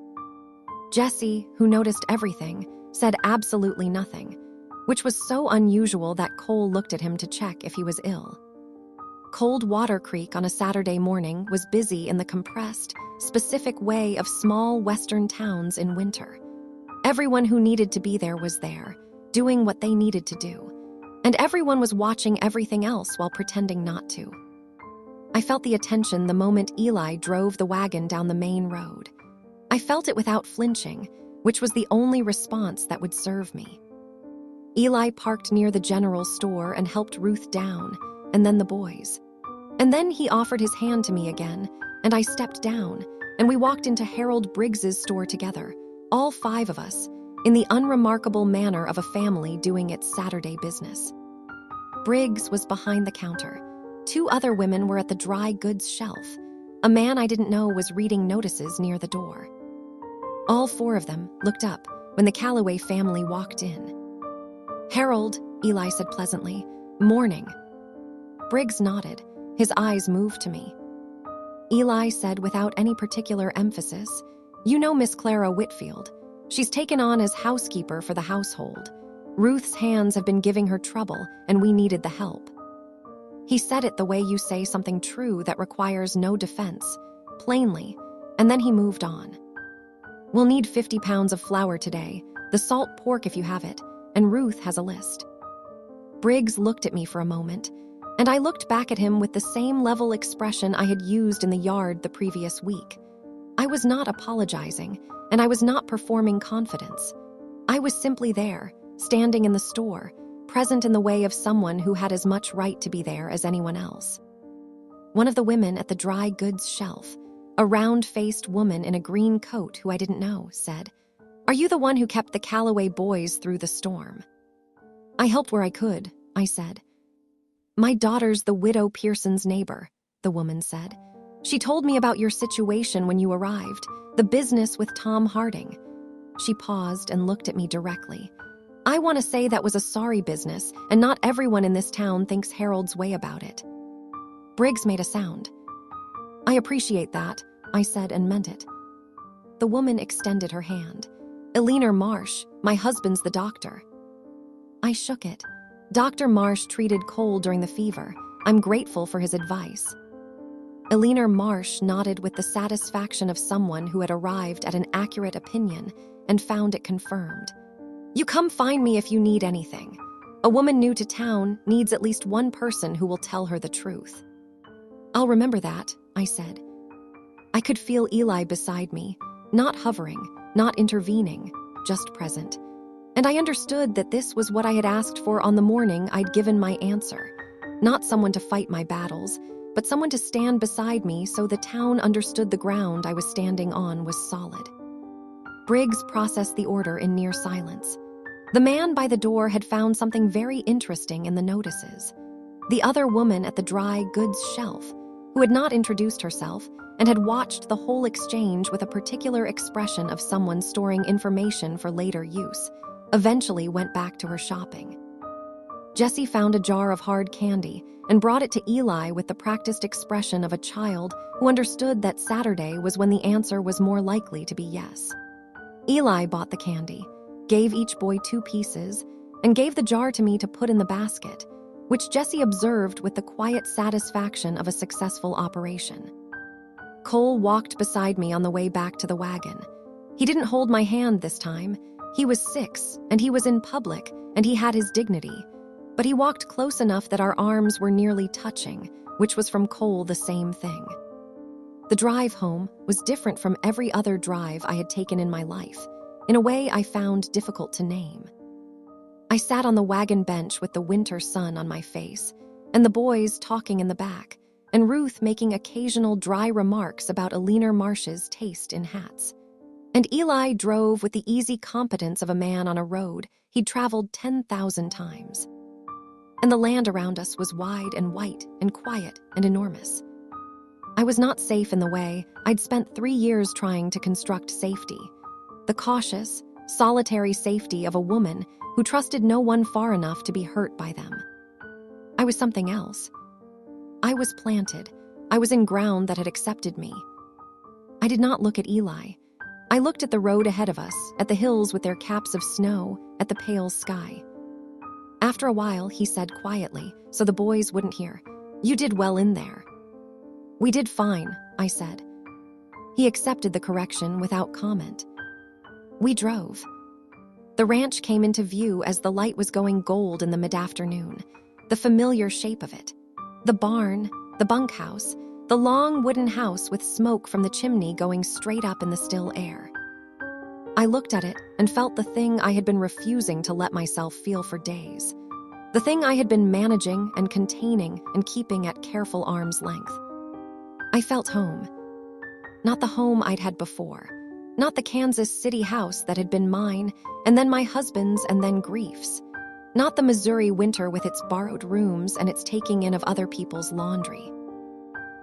Jesse, who noticed everything, said absolutely nothing, which was so unusual that Cole looked at him to check if he was ill. Cold Water Creek on a Saturday morning was busy in the compressed, specific way of small western towns in winter. Everyone who needed to be there was there, doing what they needed to do, and everyone was watching everything else while pretending not to. I felt the attention the moment Eli drove the wagon down the main road. I felt it without flinching, which was the only response that would serve me. Eli parked near the general store and helped Ruth down, and then the boys. And then he offered his hand to me again, and I stepped down, and we walked into Harold Briggs's store together, all 5 of us, in the unremarkable manner of a family doing its Saturday business. Briggs was behind the counter. 2 other women were at the dry goods shelf. A man I didn't know was reading notices near the door. All 4 of them looked up when the Calloway family walked in. "Harold," Eli said pleasantly, "morning." Briggs nodded. His eyes moved to me. Eli said without any particular emphasis, "You know Miss Clara Whitfield. She's taken on as housekeeper for the household. Ruth's hands have been giving her trouble, and we needed the help." He said it the way you say something true that requires no defense, plainly, and then he moved on. "We'll need 50 pounds of flour today, the salt pork if you have it, and Ruth has a list." Briggs looked at me for a moment, and I looked back at him with the same level expression I had used in the yard the previous week. I was not apologizing, and I was not performing confidence. I was simply there, standing in the store, present in the way of someone who had as much right to be there as anyone else. One of the women at the dry goods shelf, a round-faced woman in a green coat who I didn't know, said, "Are you the one who kept the Calloway boys through the storm?" "I helped where I could," I said. "My daughter's the widow Pearson's neighbor," the woman said. "She told me about your situation when you arrived, the business with Tom Harding." She paused and looked at me directly. "I want to say that was a sorry business, and not everyone in this town thinks Harold's way about it." Briggs made a sound. "I appreciate that," I said and meant it. The woman extended her hand. "Eleanor Marsh, my husband's the doctor." I shook it. Dr. Marsh treated Cole during the fever. I'm grateful for his advice. Eleanor Marsh nodded with the satisfaction of someone who had arrived at an accurate opinion and found it confirmed. "You come find me if you need anything." A woman new to town needs at least one person who will tell her the truth. I'll remember that, I said. I could feel Eli beside me, not hovering, not intervening, just present. And I understood that this was what I had asked for on the morning I'd given my answer. Not someone to fight my battles, but someone to stand beside me so the town understood the ground I was standing on was solid. Briggs processed the order in near silence. The man by the door had found something very interesting in the notices. The other woman at the dry goods shelf, who had not introduced herself and had watched the whole exchange with a particular expression of someone storing information for later use, eventually went back to her shopping. Jessie found a jar of hard candy and brought it to Eli with the practiced expression of a child who understood that Saturday was when the answer was more likely to be yes. Eli bought the candy, gave each boy 2 pieces, and gave the jar to me to put in the basket, which Jessie observed with the quiet satisfaction of a successful operation. Cole walked beside me on the way back to the wagon. He didn't hold my hand this time. He was 6, and he was in public, and he had his dignity. But he walked close enough that our arms were nearly touching, which was from Cole the same thing. The drive home was different from every other drive I had taken in my life, in a way I found difficult to name. I sat on the wagon bench with the winter sun on my face, and the boys talking in the back, and Ruth making occasional dry remarks about Alina Marsh's taste in hats. And Eli drove with the easy competence of a man on a road he'd traveled 10,000 times. And the land around us was wide and white and quiet and enormous. I was not safe in the way I'd spent 3 years trying to construct safety. The cautious, solitary safety of a woman who trusted no one far enough to be hurt by them. I was something else. I was planted. I was in ground that had accepted me. I did not look at Eli. I looked at the road ahead of us, at the hills with their caps of snow, at the pale sky. After a while, he said quietly, so the boys wouldn't hear, "You did well in there." "We did fine," I said. He accepted the correction without comment. We drove. The ranch came into view as the light was going gold in the mid-afternoon, the familiar shape of it. The barn, the bunkhouse, the long wooden house with smoke from the chimney going straight up in the still air. I looked at it and felt the thing I had been refusing to let myself feel for days. The thing I had been managing and containing and keeping at careful arm's length. I felt home. Not the home I'd had before. Not the Kansas City house that had been mine, and then my husband's, and then grief's. Not the Missouri winter with its borrowed rooms and its taking in of other people's laundry.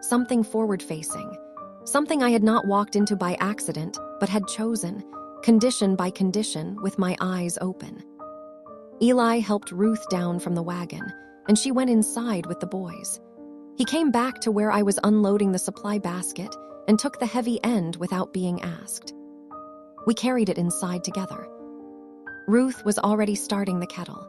Something forward-facing. Something I had not walked into by accident, but had chosen, condition by condition, with my eyes open. Eli helped Ruth down from the wagon, and she went inside with the boys. He came back to where I was unloading the supply basket and took the heavy end without being asked. We carried it inside together. Ruth was already starting the kettle.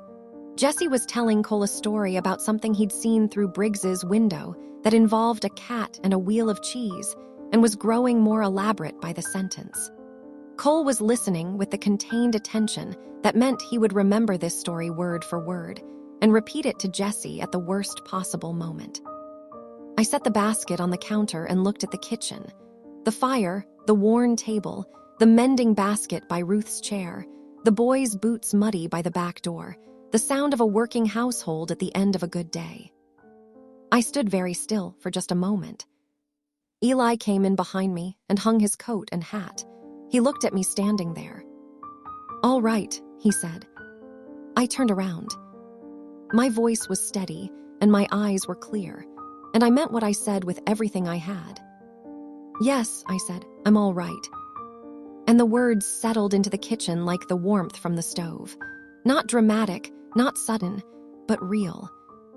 Jessie was telling Cole a story about something he'd seen through Briggs's window that involved a cat and a wheel of cheese and was growing more elaborate by the sentence. Cole was listening with the contained attention that meant he would remember this story word for word and repeat it to Jessie at the worst possible moment. I set the basket on the counter and looked at the kitchen. The fire, the worn table, the mending basket by Ruth's chair, the boys' boots muddy by the back door, the sound of a working household at the end of a good day. I stood very still for just a moment. Eli came in behind me and hung his coat and hat. He looked at me standing there. "All right," he said. I turned around. My voice was steady and my eyes were clear, and I meant what I said with everything I had. "Yes," I said, "I'm all right." And the words settled into the kitchen like the warmth from the stove. Not dramatic, not sudden, but real.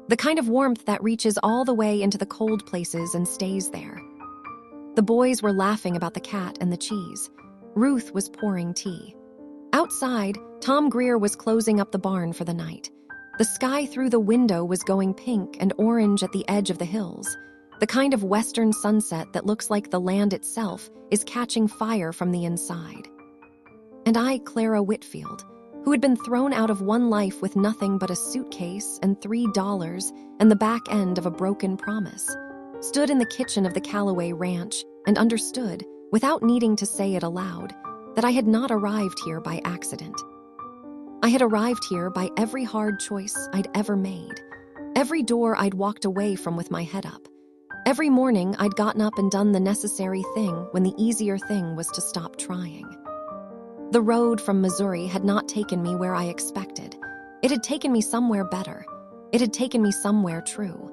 The kind of warmth that reaches all the way into the cold places and stays there. The boys were laughing about the cat and the cheese. Ruth was pouring tea. Outside, Tom Greer was closing up the barn for the night. The sky through the window was going pink and orange at the edge of the hills, the kind of western sunset that looks like the land itself is catching fire from the inside. And I, Clara Whitfield, who had been thrown out of one life with nothing but a suitcase and $3 and the back end of a broken promise, stood in the kitchen of the Callaway Ranch and understood, without needing to say it aloud, that I had not arrived here by accident. I had arrived here by every hard choice I'd ever made, every door I'd walked away from with my head up, every morning I'd gotten up and done the necessary thing when the easier thing was to stop trying. The road from Missouri had not taken me where I expected. It had taken me somewhere better. It had taken me somewhere true.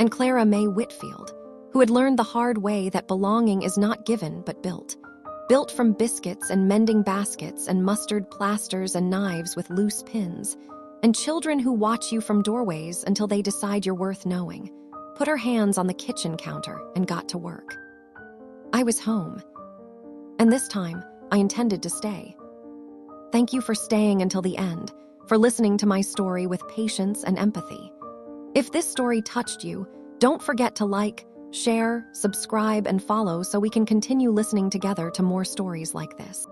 And Clara May Whitfield, who had learned the hard way that belonging is not given but built from biscuits and mending baskets and mustard plasters and knives with loose pins, and children who watch you from doorways until they decide you're worth knowing, put her hands on the kitchen counter and got to work. I was home. And this time, I intended to stay. Thank you for staying until the end, for listening to my story with patience and empathy. If this story touched you, don't forget to like, share, subscribe, and follow so we can continue listening together to more stories like this.